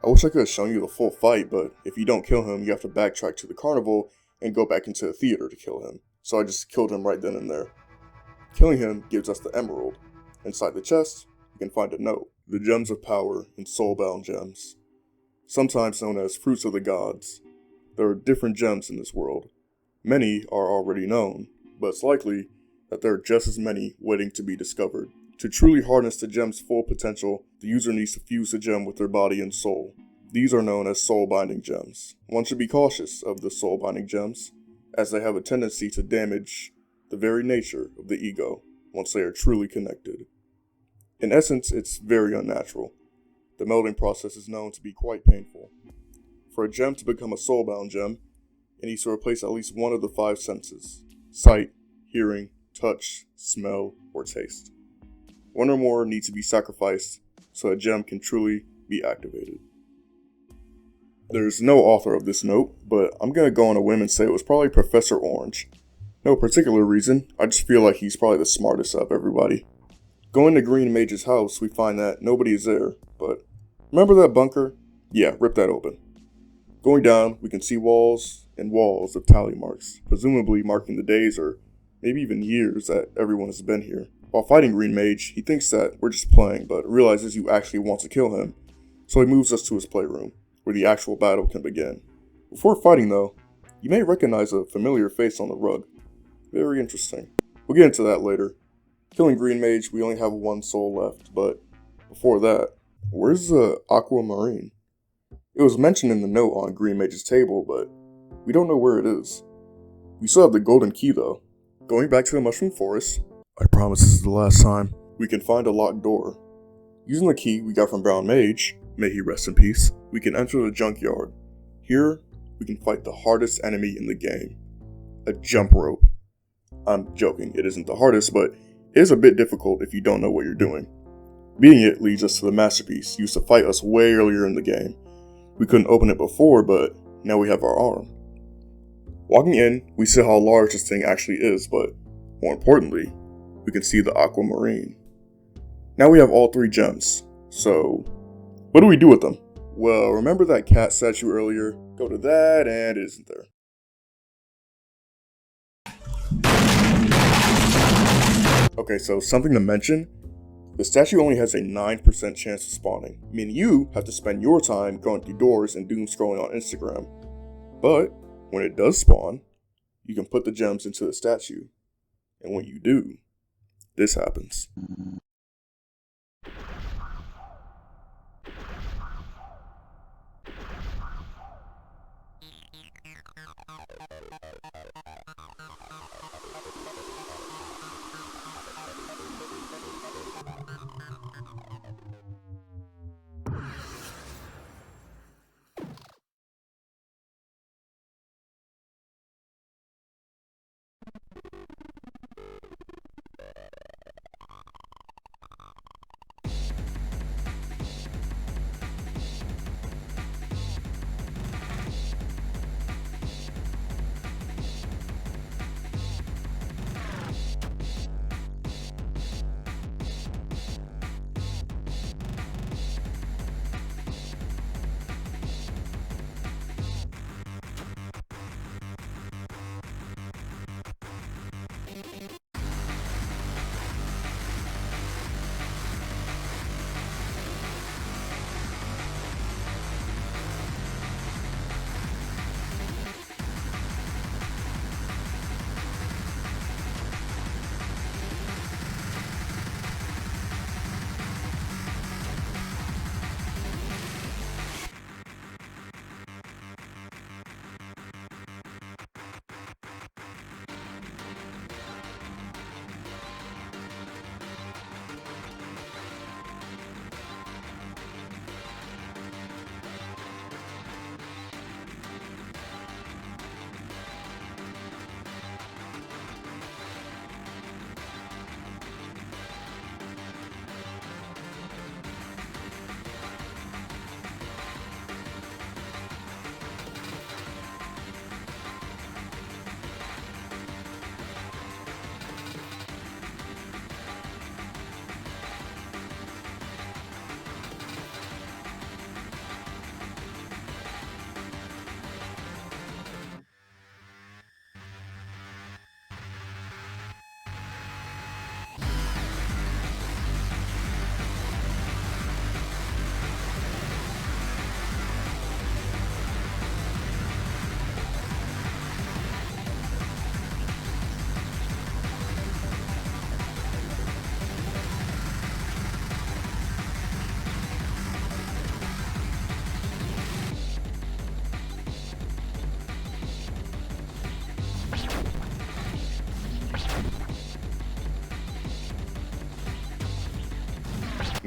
I wish I could have shown you the full fight, but if you don't kill him, you have to backtrack to the carnival and go back into the theater to kill him. So I just killed him right then and there. Killing him gives us the emerald. Inside the chest, you can find a note. The gems of power and soulbound gems, sometimes known as fruits of the gods. There are different gems in this world. Many are already known, but it's likely that there are just as many waiting to be discovered. To truly harness the gem's full potential, the user needs to fuse the gem with their body and soul. These are known as soul-binding gems. One should be cautious of the soul-binding gems, as they have a tendency to damage the very nature of the ego once they are truly connected. In essence, it's very unnatural. The melding process is known to be quite painful. For a gem to become a soul-bound gem, it needs to replace at least one of the 5 senses: sight, hearing, touch, smell, or taste. One or more needs to be sacrificed so a gem can truly be activated. There's no author of this note, but I'm gonna go on a whim and say it was probably Professor Orange. No particular reason, I just feel like he's probably the smartest of everybody. Going to Green Mage's house, we find that nobody is there, but remember that bunker? Yeah, rip that open. Going down, we can see walls and walls of tally marks, presumably marking the days or maybe even years that everyone has been here. While fighting Green Mage, he thinks that we're just playing, but realizes you actually want to kill him, so he moves us to his playroom, where the actual battle can begin. Before fighting though, you may recognize a familiar face on the rug. Very interesting. We'll get into that later. Killing Green Mage, we only have 1 soul left, but before that, where's the aquamarine? It was mentioned in the note on Green Mage's table, but we don't know where it is. We still have the golden key though. Going back to the mushroom forest, I promise this is the last time, we can find a locked door. Using the key we got from Brown Mage, may he rest in peace, we can enter the junkyard. Here, we can fight the hardest enemy in the game, a jump rope. I'm joking, it isn't the hardest, but it is a bit difficult if you don't know what you're doing. Beating it leads us to the masterpiece used to fight us way earlier in the game. We couldn't open it before, but now we have our arm. Walking in, we see how large this thing actually is, but more importantly, we can see the aquamarine. Now we have all 3 gems, so what do we do with them? Well, remember that cat statue earlier? Go to that and it isn't there. Okay, so something to mention, the statue only has a 9% chance of spawning, meaning you have to spend your time going through doors and doom scrolling on Instagram. But when it does spawn, you can put the gems into the statue, and when you do, this happens.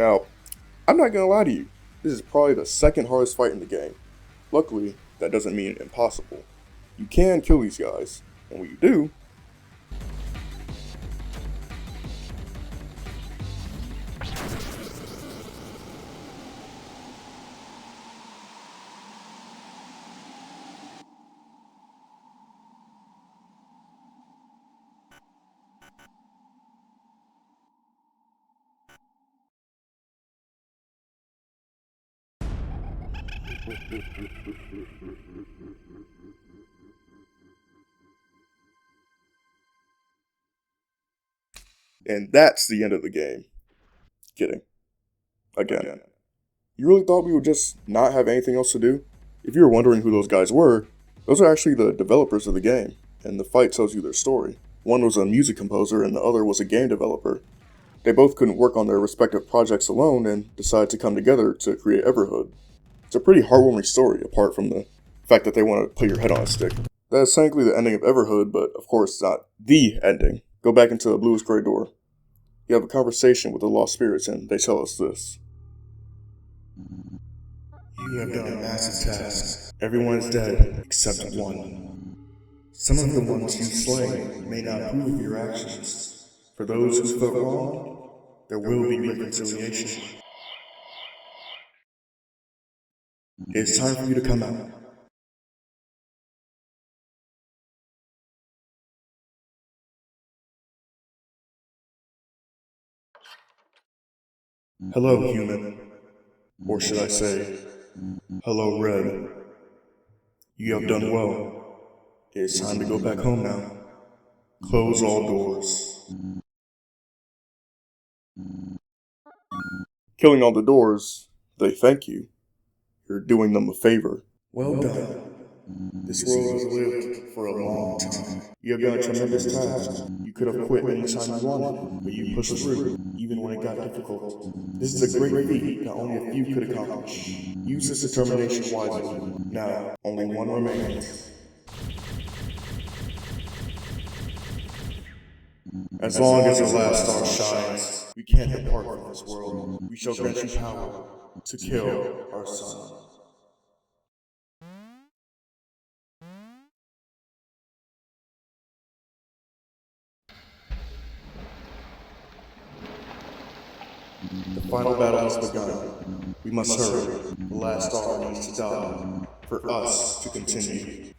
Now, I'm not gonna lie to you, this is probably the second hardest fight in the game. Luckily, that doesn't mean impossible. You can kill these guys, and when you do, and that's the end of the game. Kidding. Again. You really thought we would just not have anything else to do? If you were wondering who those guys were, those are actually the developers of the game, and the fight tells you their story. One was a music composer and the other was a game developer. They both couldn't work on their respective projects alone and decided to come together to create Everhood. It's a pretty heartwarming story, apart from the fact that they want to put your head on a stick. That is technically the ending of Everhood, but of course not the ending. Go back into the bluish gray door. You have a conversation with the lost spirits and they tell us this. You have done a massive task. Everyone is dead, except one. Some of the ones you slain may not approve of your actions. For those who felt wrong, there will be reconciliation. It's time for you to come out. Hello, human. Or should I say, hello, Red. You have done well. It's time to go back home now. Close all doors. Killing all the doors, they thank you. You're doing them a favor. Well done. This world has lived for a long time. You have done a tremendous task. You could have quit any time you wanted, but you pushed through, even when it got difficult. This is a great feat that only a few could accomplish. Use this determination wisely. Now, only one remains. As long as the last star shines, we can't depart from this world. We shall grant you power to kill our son. The final battle has begun. We must hurry. The last star needs to die for us to continue.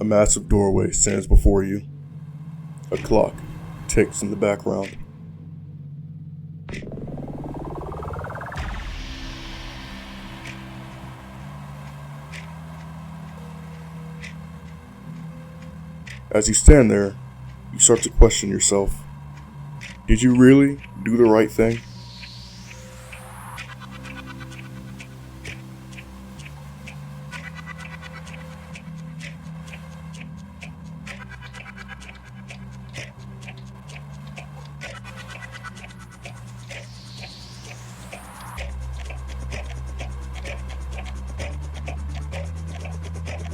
A massive doorway stands before you. A clock ticks in the background. As you stand there, you start to question yourself. Did you really do the right thing?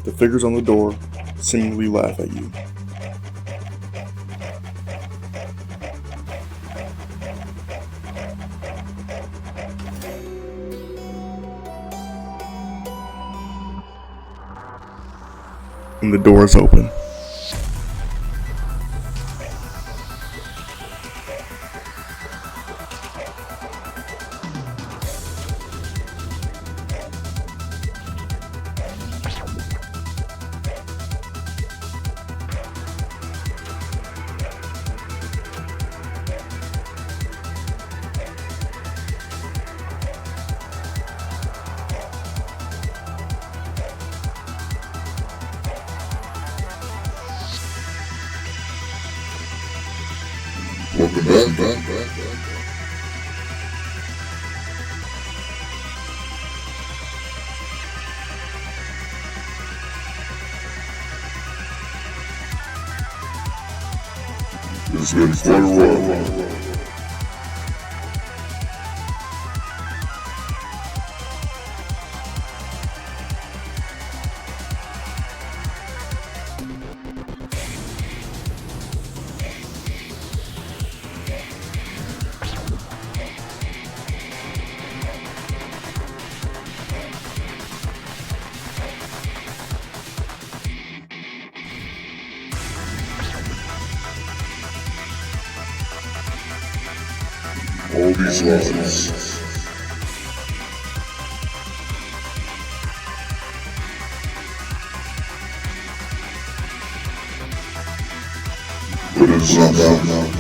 The figures on the door seemingly laugh at you. And the door is open. Welcome back. It's been quite a while. All these lies. But it's not now.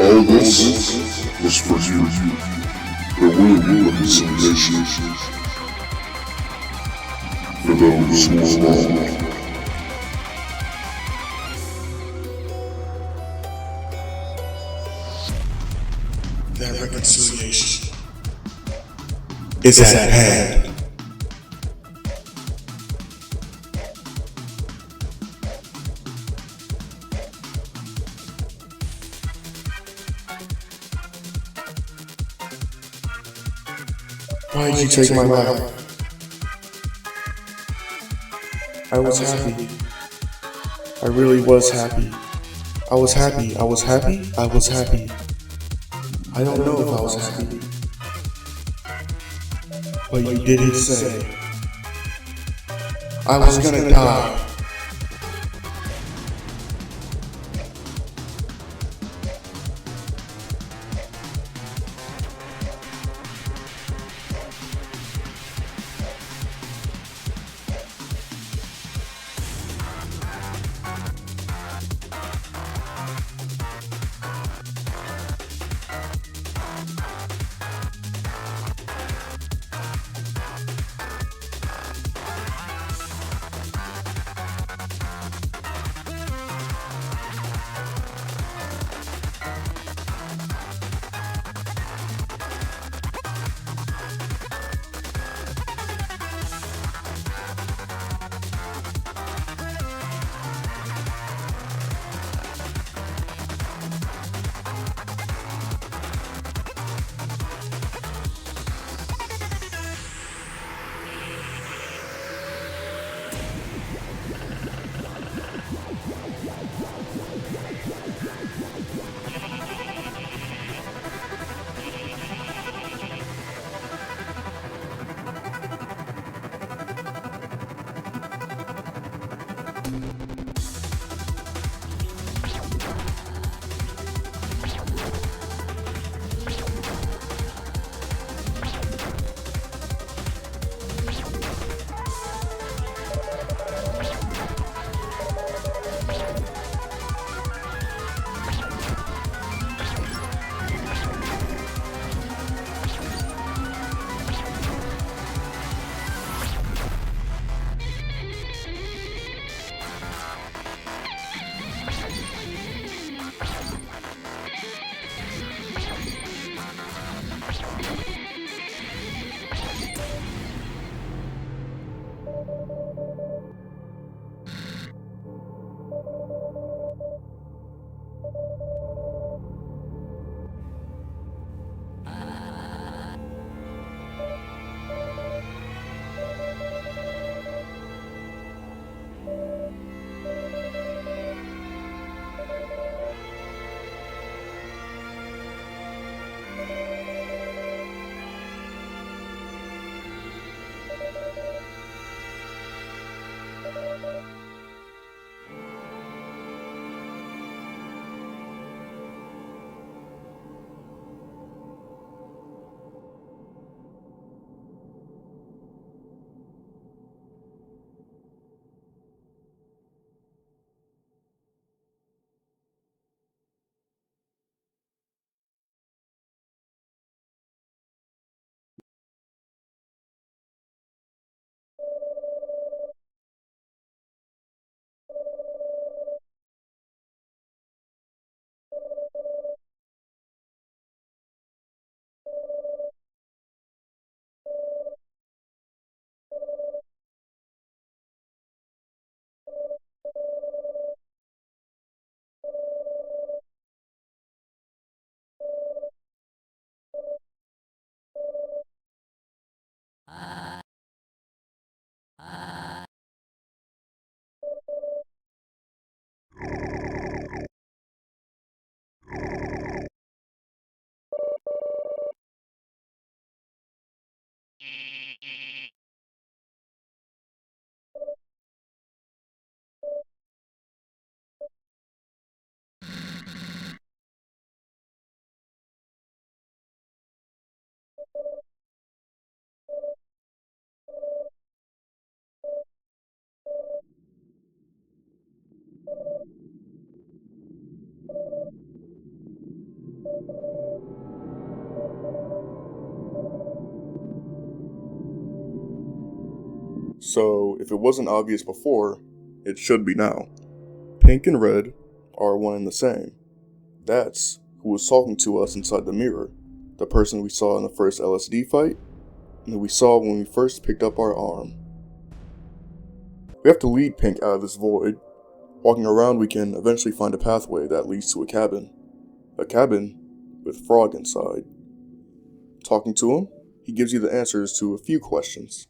All this was for you. There will be reconciliation for those who are wrong. That reconciliation is at hand. Why did you take my life? I was happy. I really was happy. I was happy. I was happy. I was happy. I don't know if I was happy. But you didn't say. I was gonna die. So, if it wasn't obvious before, it should be now. Pink and red are one and the same. That's who was talking to us inside the mirror. The person we saw in the first LSD fight, and who we saw when we first picked up our arm. We have to lead Pink out of this void. Walking around, we can eventually find a pathway that leads to a cabin. A cabin with Frog inside. Talking to him, he gives you the answers to a few questions.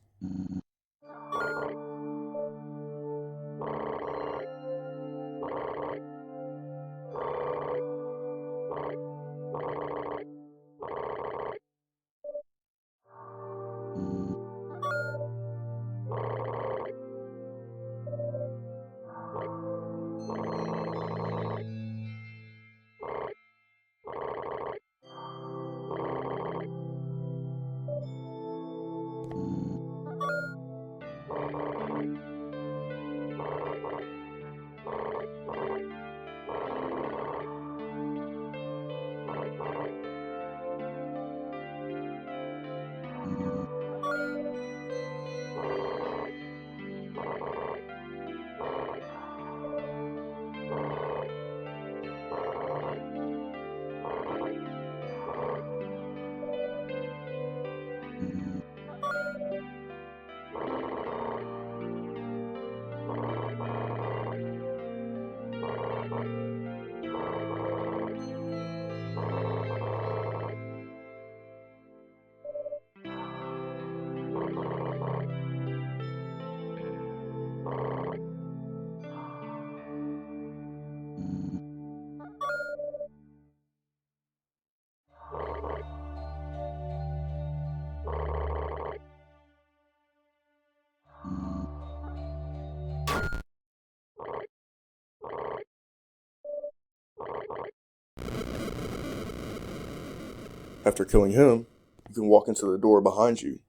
After killing him, you can walk into the door behind you.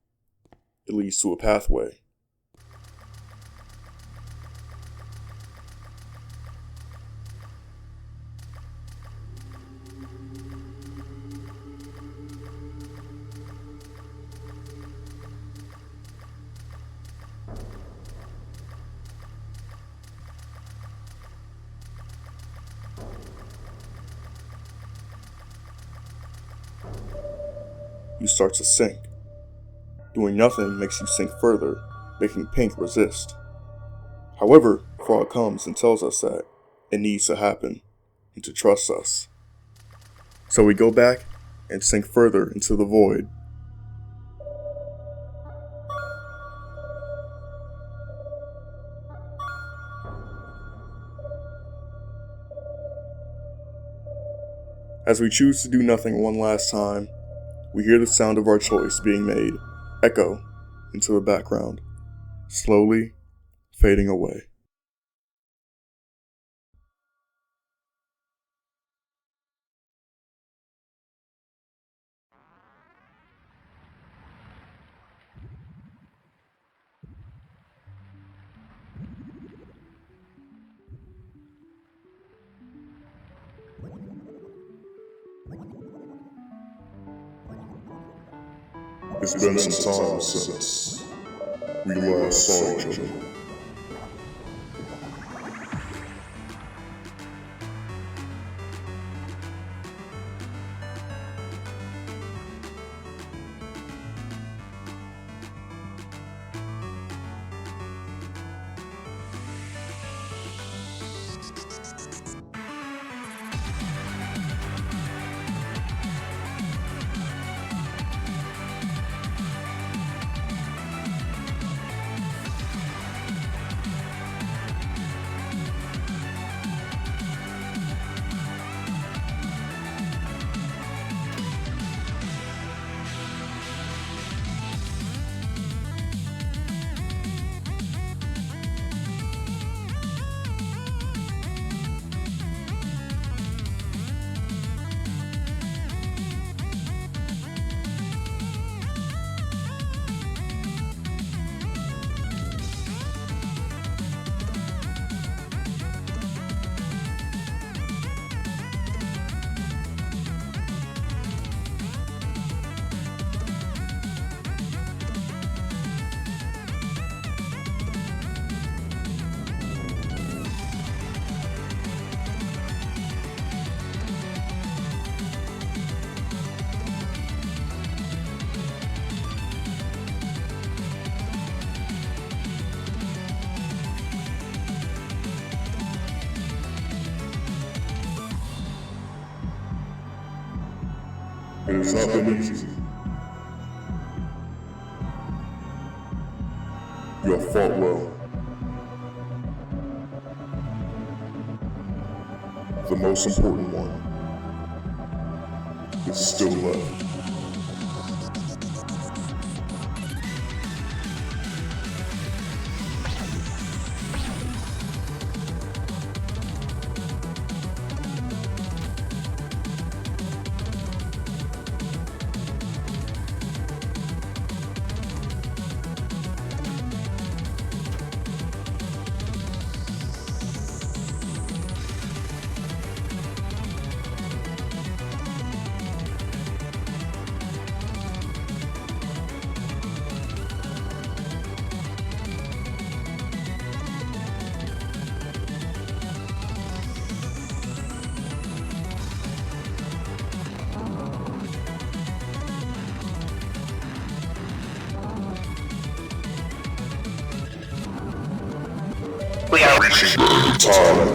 It leads to a pathway. you start to sink. Doing nothing makes you sink further, making Pink resist. However, Frog comes and tells us that it needs to happen and to trust us. So we go back and sink further into the void. As we choose to do nothing one last time, we hear the sound of our choice being made echo into the background, slowly fading away. It's been some time since we last saw each other. It has not been easy. You have fought well. The most important one is still left. We are reaching the end of time.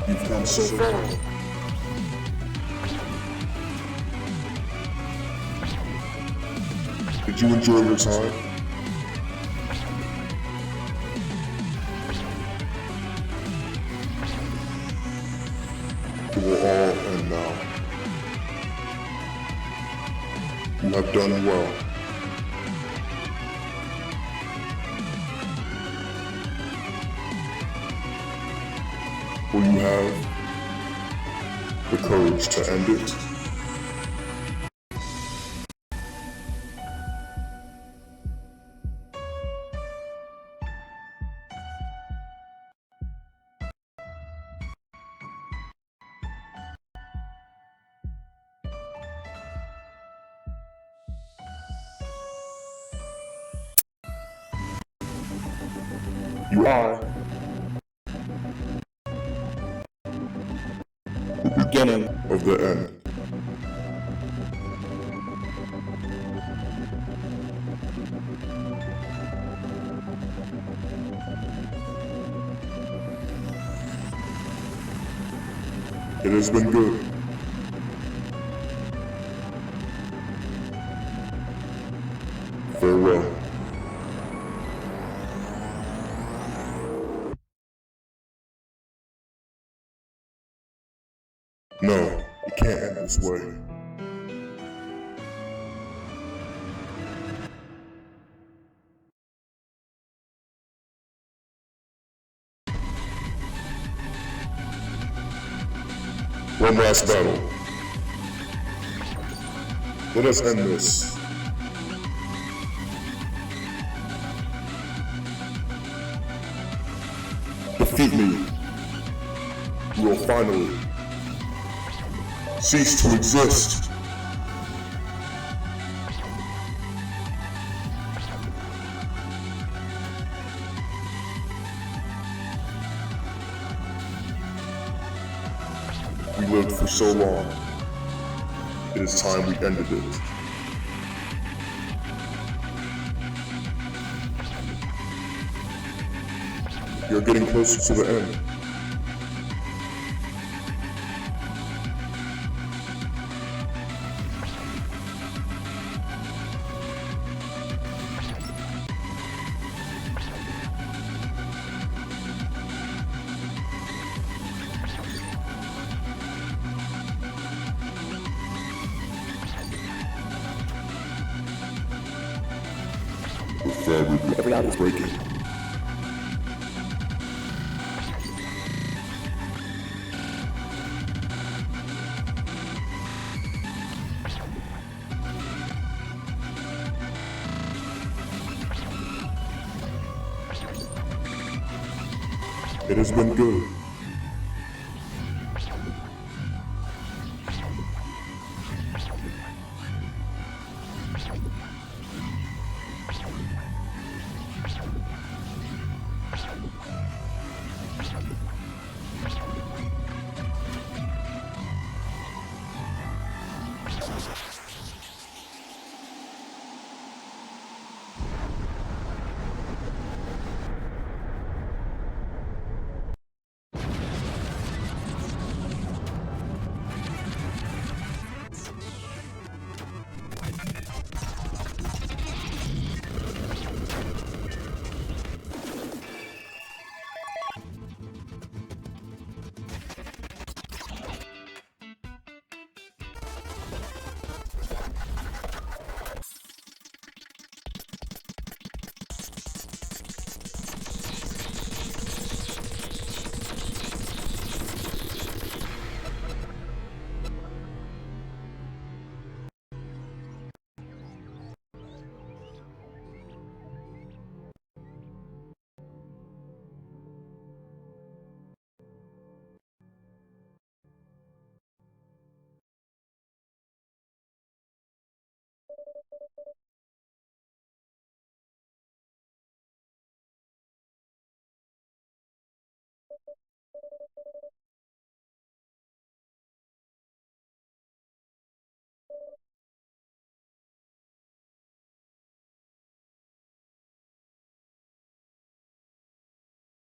You've come so far. Did you enjoy your time? It will all end now. You have done well. Will you have the courage to end it? You are the beginning of the end. It has been good. Farewell. No, it can't end this way. One last battle. Let us end this. Defeat me. You will finally cease to exist. We lived for so long. It is time we ended it. You're getting closer to the end. The fabric of reality is breaking. It has been good.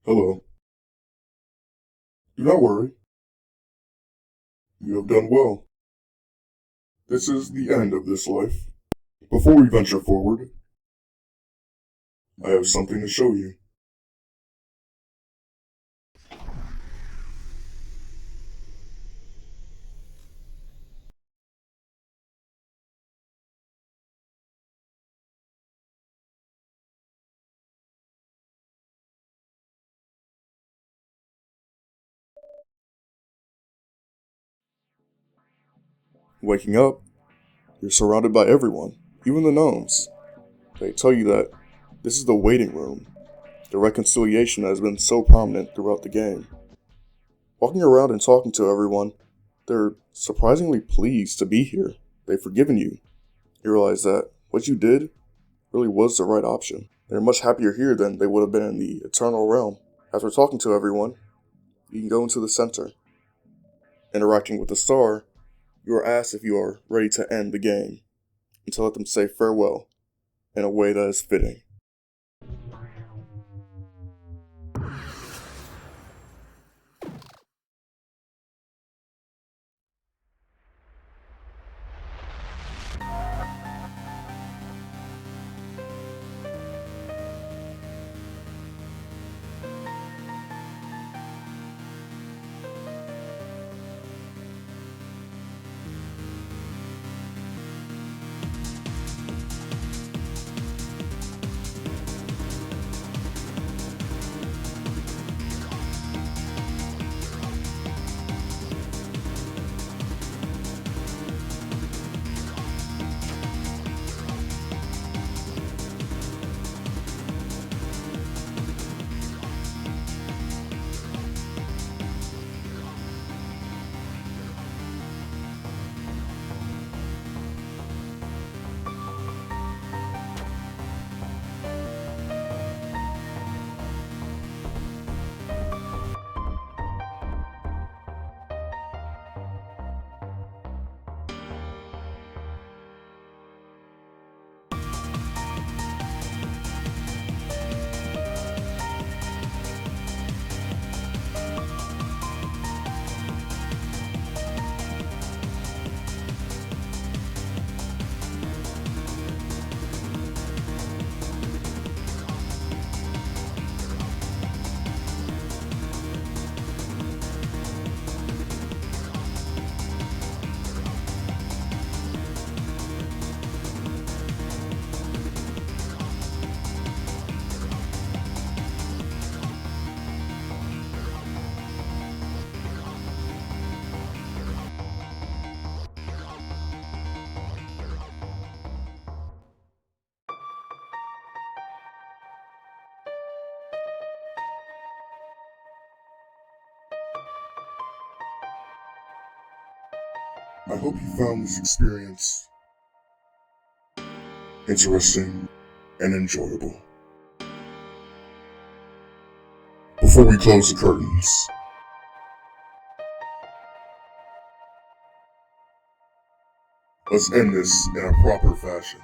Hello. Do not worry. You have done well. This is the end of this life. Before we venture forward, I have something to show you. Waking up, you're surrounded by everyone, even the gnomes. They tell you that this is the waiting room, the reconciliation that has been so prominent throughout the game. Walking around and talking to everyone, they're surprisingly pleased to be here. They've forgiven you. You realize that what you did really was the right option. They're much happier here than they would have been in the Eternal Realm. After talking to everyone, you can go into the center. Interacting with the star, you are asked if you are ready to end the game, and to let them say farewell in a way that is fitting. I hope you found this experience interesting and enjoyable. Before we close the curtains, let's end this in a proper fashion.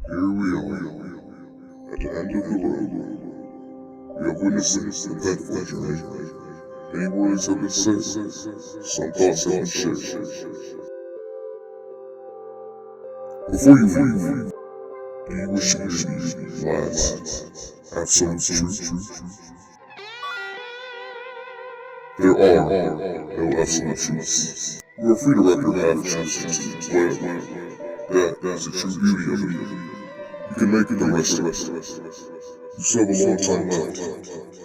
Here we are, at the end of the world. We have witnessed an eventful journey Any words have been said, some thoughts have been shared. Before you leave, do you wish to hear the last absolute truth? There are no absolute truths. You are free to wrap your half-truths into whatever. That is the true beauty of it. You can make it the rest of it. You still have a long time left,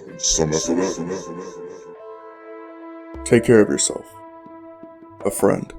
and some after that. Take care of yourself. A friend.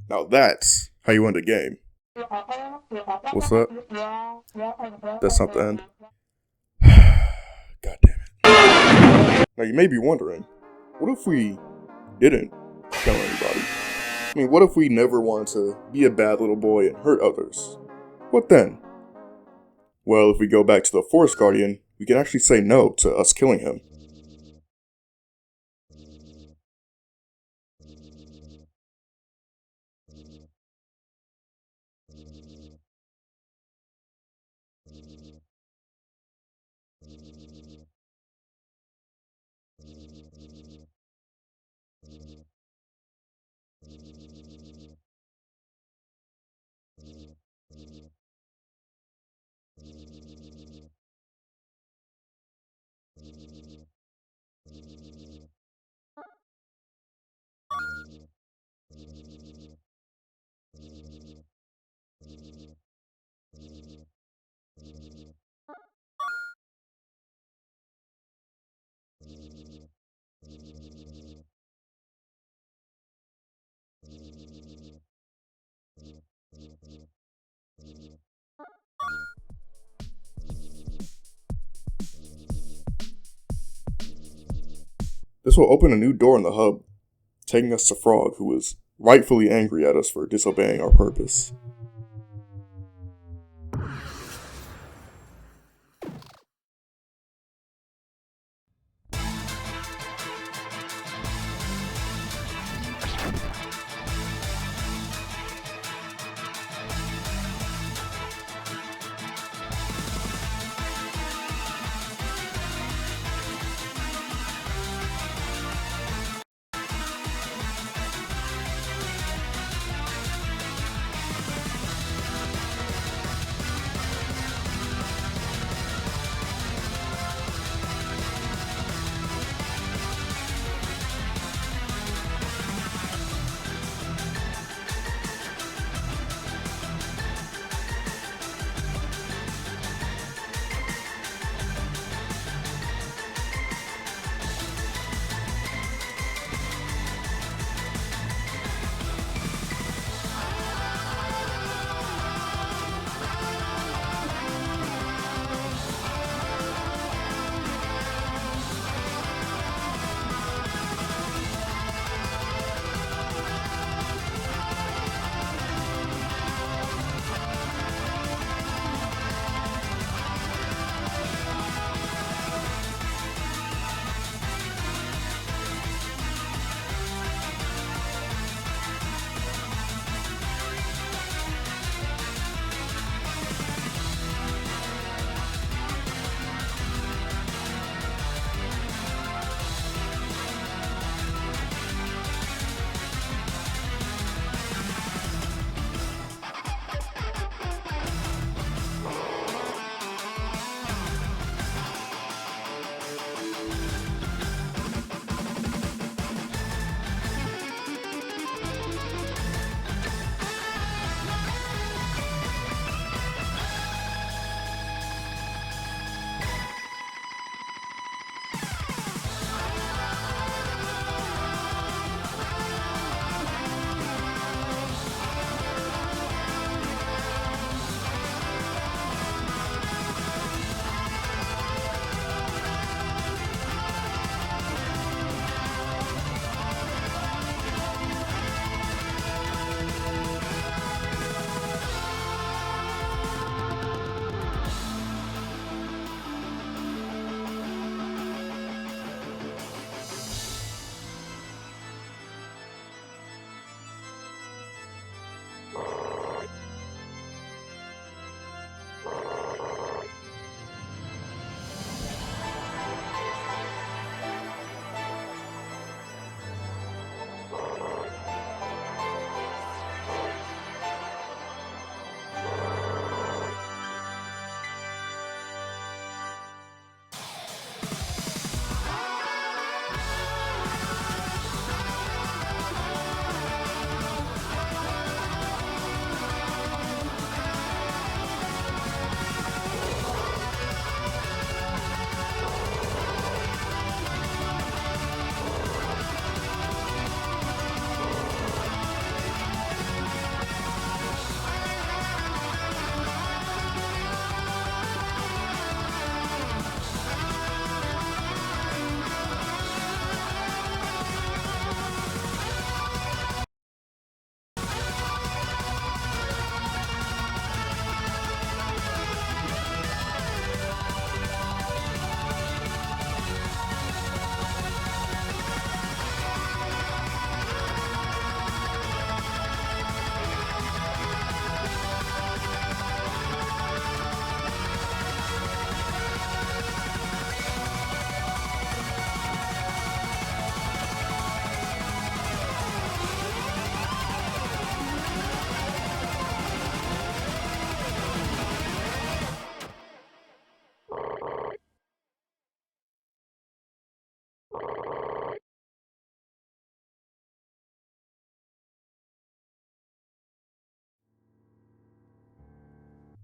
Now that's how you end a game. What's that? That's not the end. God damn it. Now you may be wondering, what if we didn't kill anybody? I mean, what if we never wanted to be a bad little boy and hurt others? What then? Well, if we go back to the Forest Guardian, we can actually say no to us killing him. This will open a new door in the hub, taking us to Frog, who is rightfully angry at us for disobeying our purpose.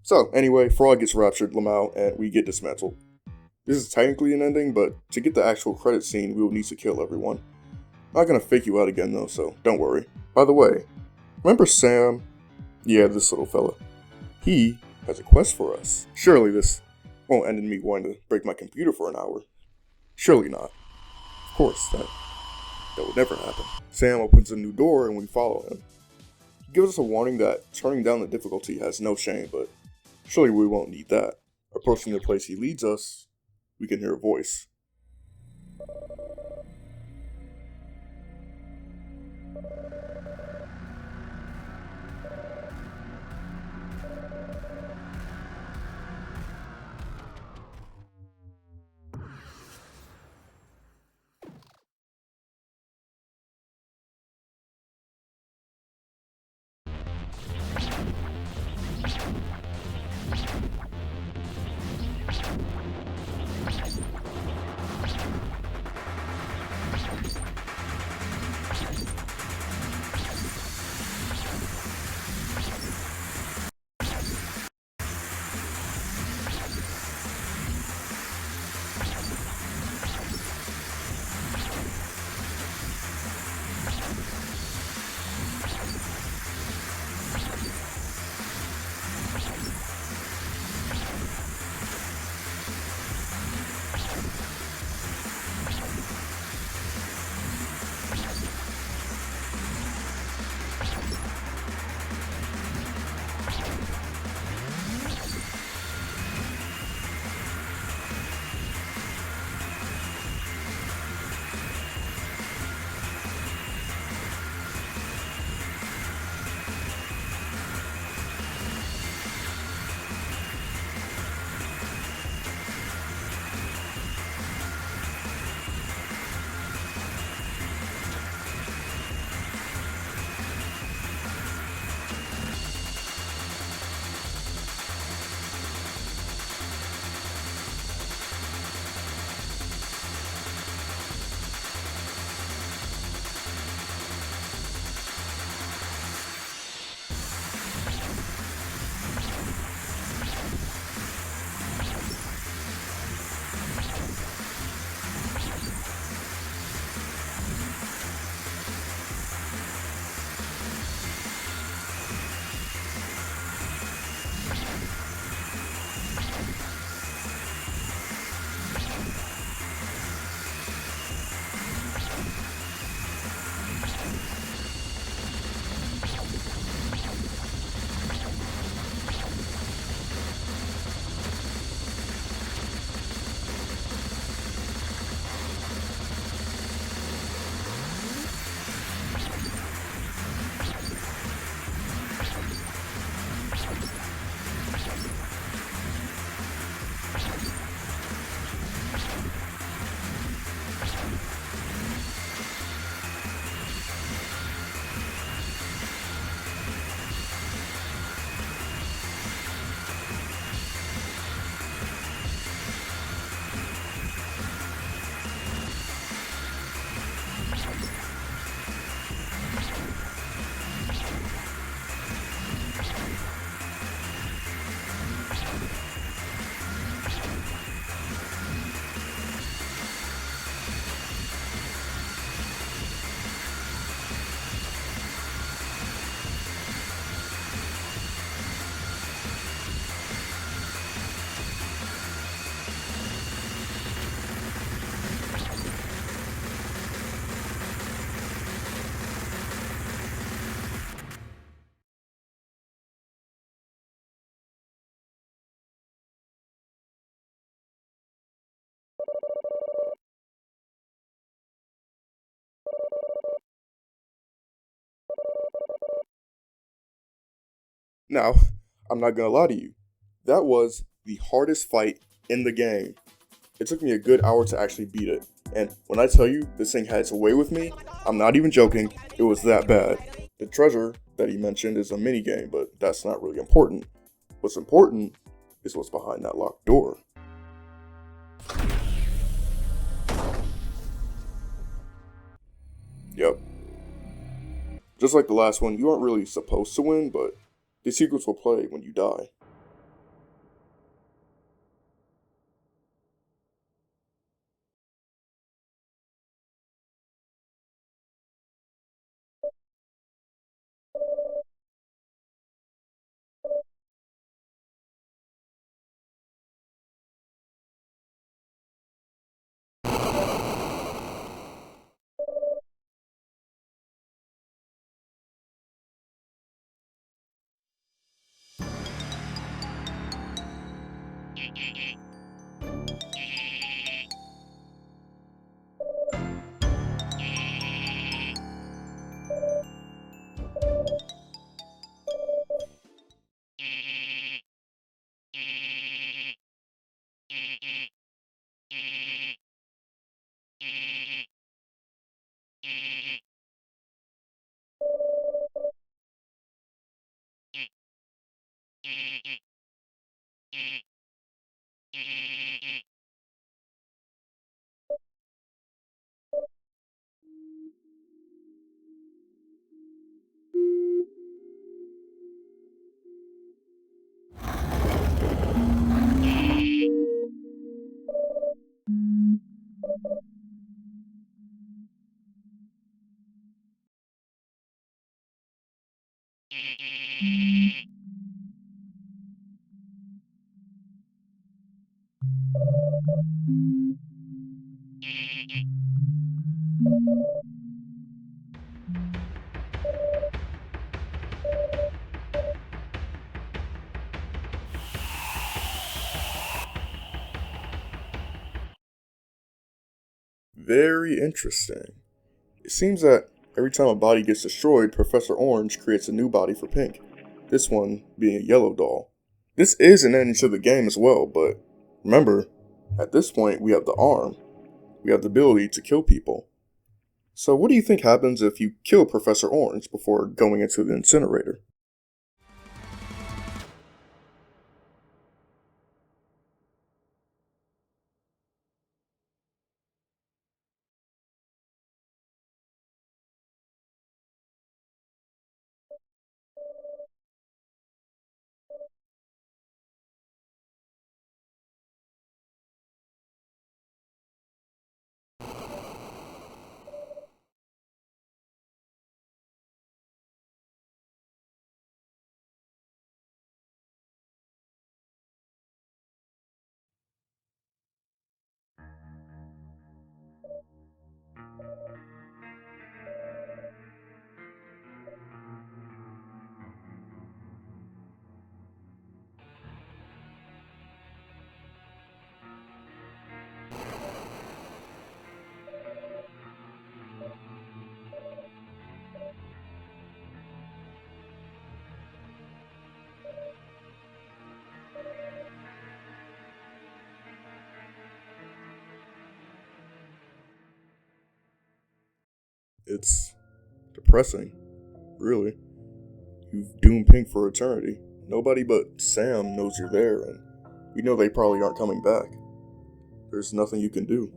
So, anyway, Frog gets raptured, Lamau, and we get dismantled. This is technically an ending, but to get the actual credit scene, we will need to kill everyone. Not gonna fake you out again though, so don't worry. By the way, remember Sam? Yeah, this little fella. He has a quest for us. Surely this won't end in me wanting to break my computer for an hour. Surely not. Of course, that would never happen. Sam opens a new door and we follow him. He gives us a warning that turning down the difficulty has no shame, but surely we won't need that. Approaching the place he leads us, we can hear a voice. Now, I'm not gonna lie to you, that was the hardest fight in the game. It took me a good hour to actually beat it, and when I tell you this thing had its way with me, I'm not even joking, it was that bad. The treasure that he mentioned is a minigame, but that's not really important. What's important is what's behind that locked door. Yep. Just like the last one, you aren't really supposed to win, but the secrets will play when you die. Very interesting. It seems that every time a body gets destroyed, Professor Orange creates a new body for Pink, this one being a yellow doll. This is an ending to the game as well, but remember, at this point we have the arm. We have the ability to kill people. So what do you think happens if you kill Professor Orange before going into the incinerator? It's depressing, really. You've doomed Pink for eternity. Nobody but Sam knows you're there, and you know they probably aren't coming back. There's nothing you can do.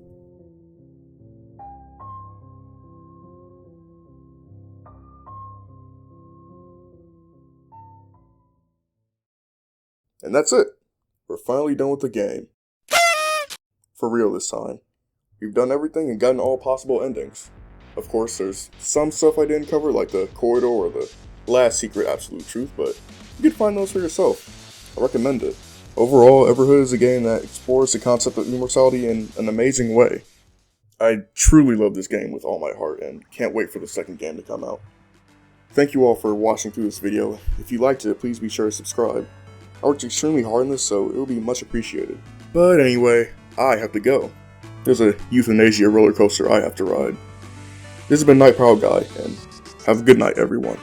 And that's it. We're finally done with the game. For real this time. We've done everything and gotten all possible endings. Of course, there's some stuff I didn't cover, like the corridor or the last secret absolute truth, but you can find those for yourself. I recommend it. Overall, Everhood is a game that explores the concept of immortality in an amazing way. I truly love this game with all my heart and can't wait for the second game to come out. Thank you all for watching through this video. If you liked it, please be sure to subscribe. I worked extremely hard on this, so it will be much appreciated. But anyway, I have to go. There's a euthanasia roller coaster I have to ride. This has been Night Prowl Guy, and have a good night, everyone.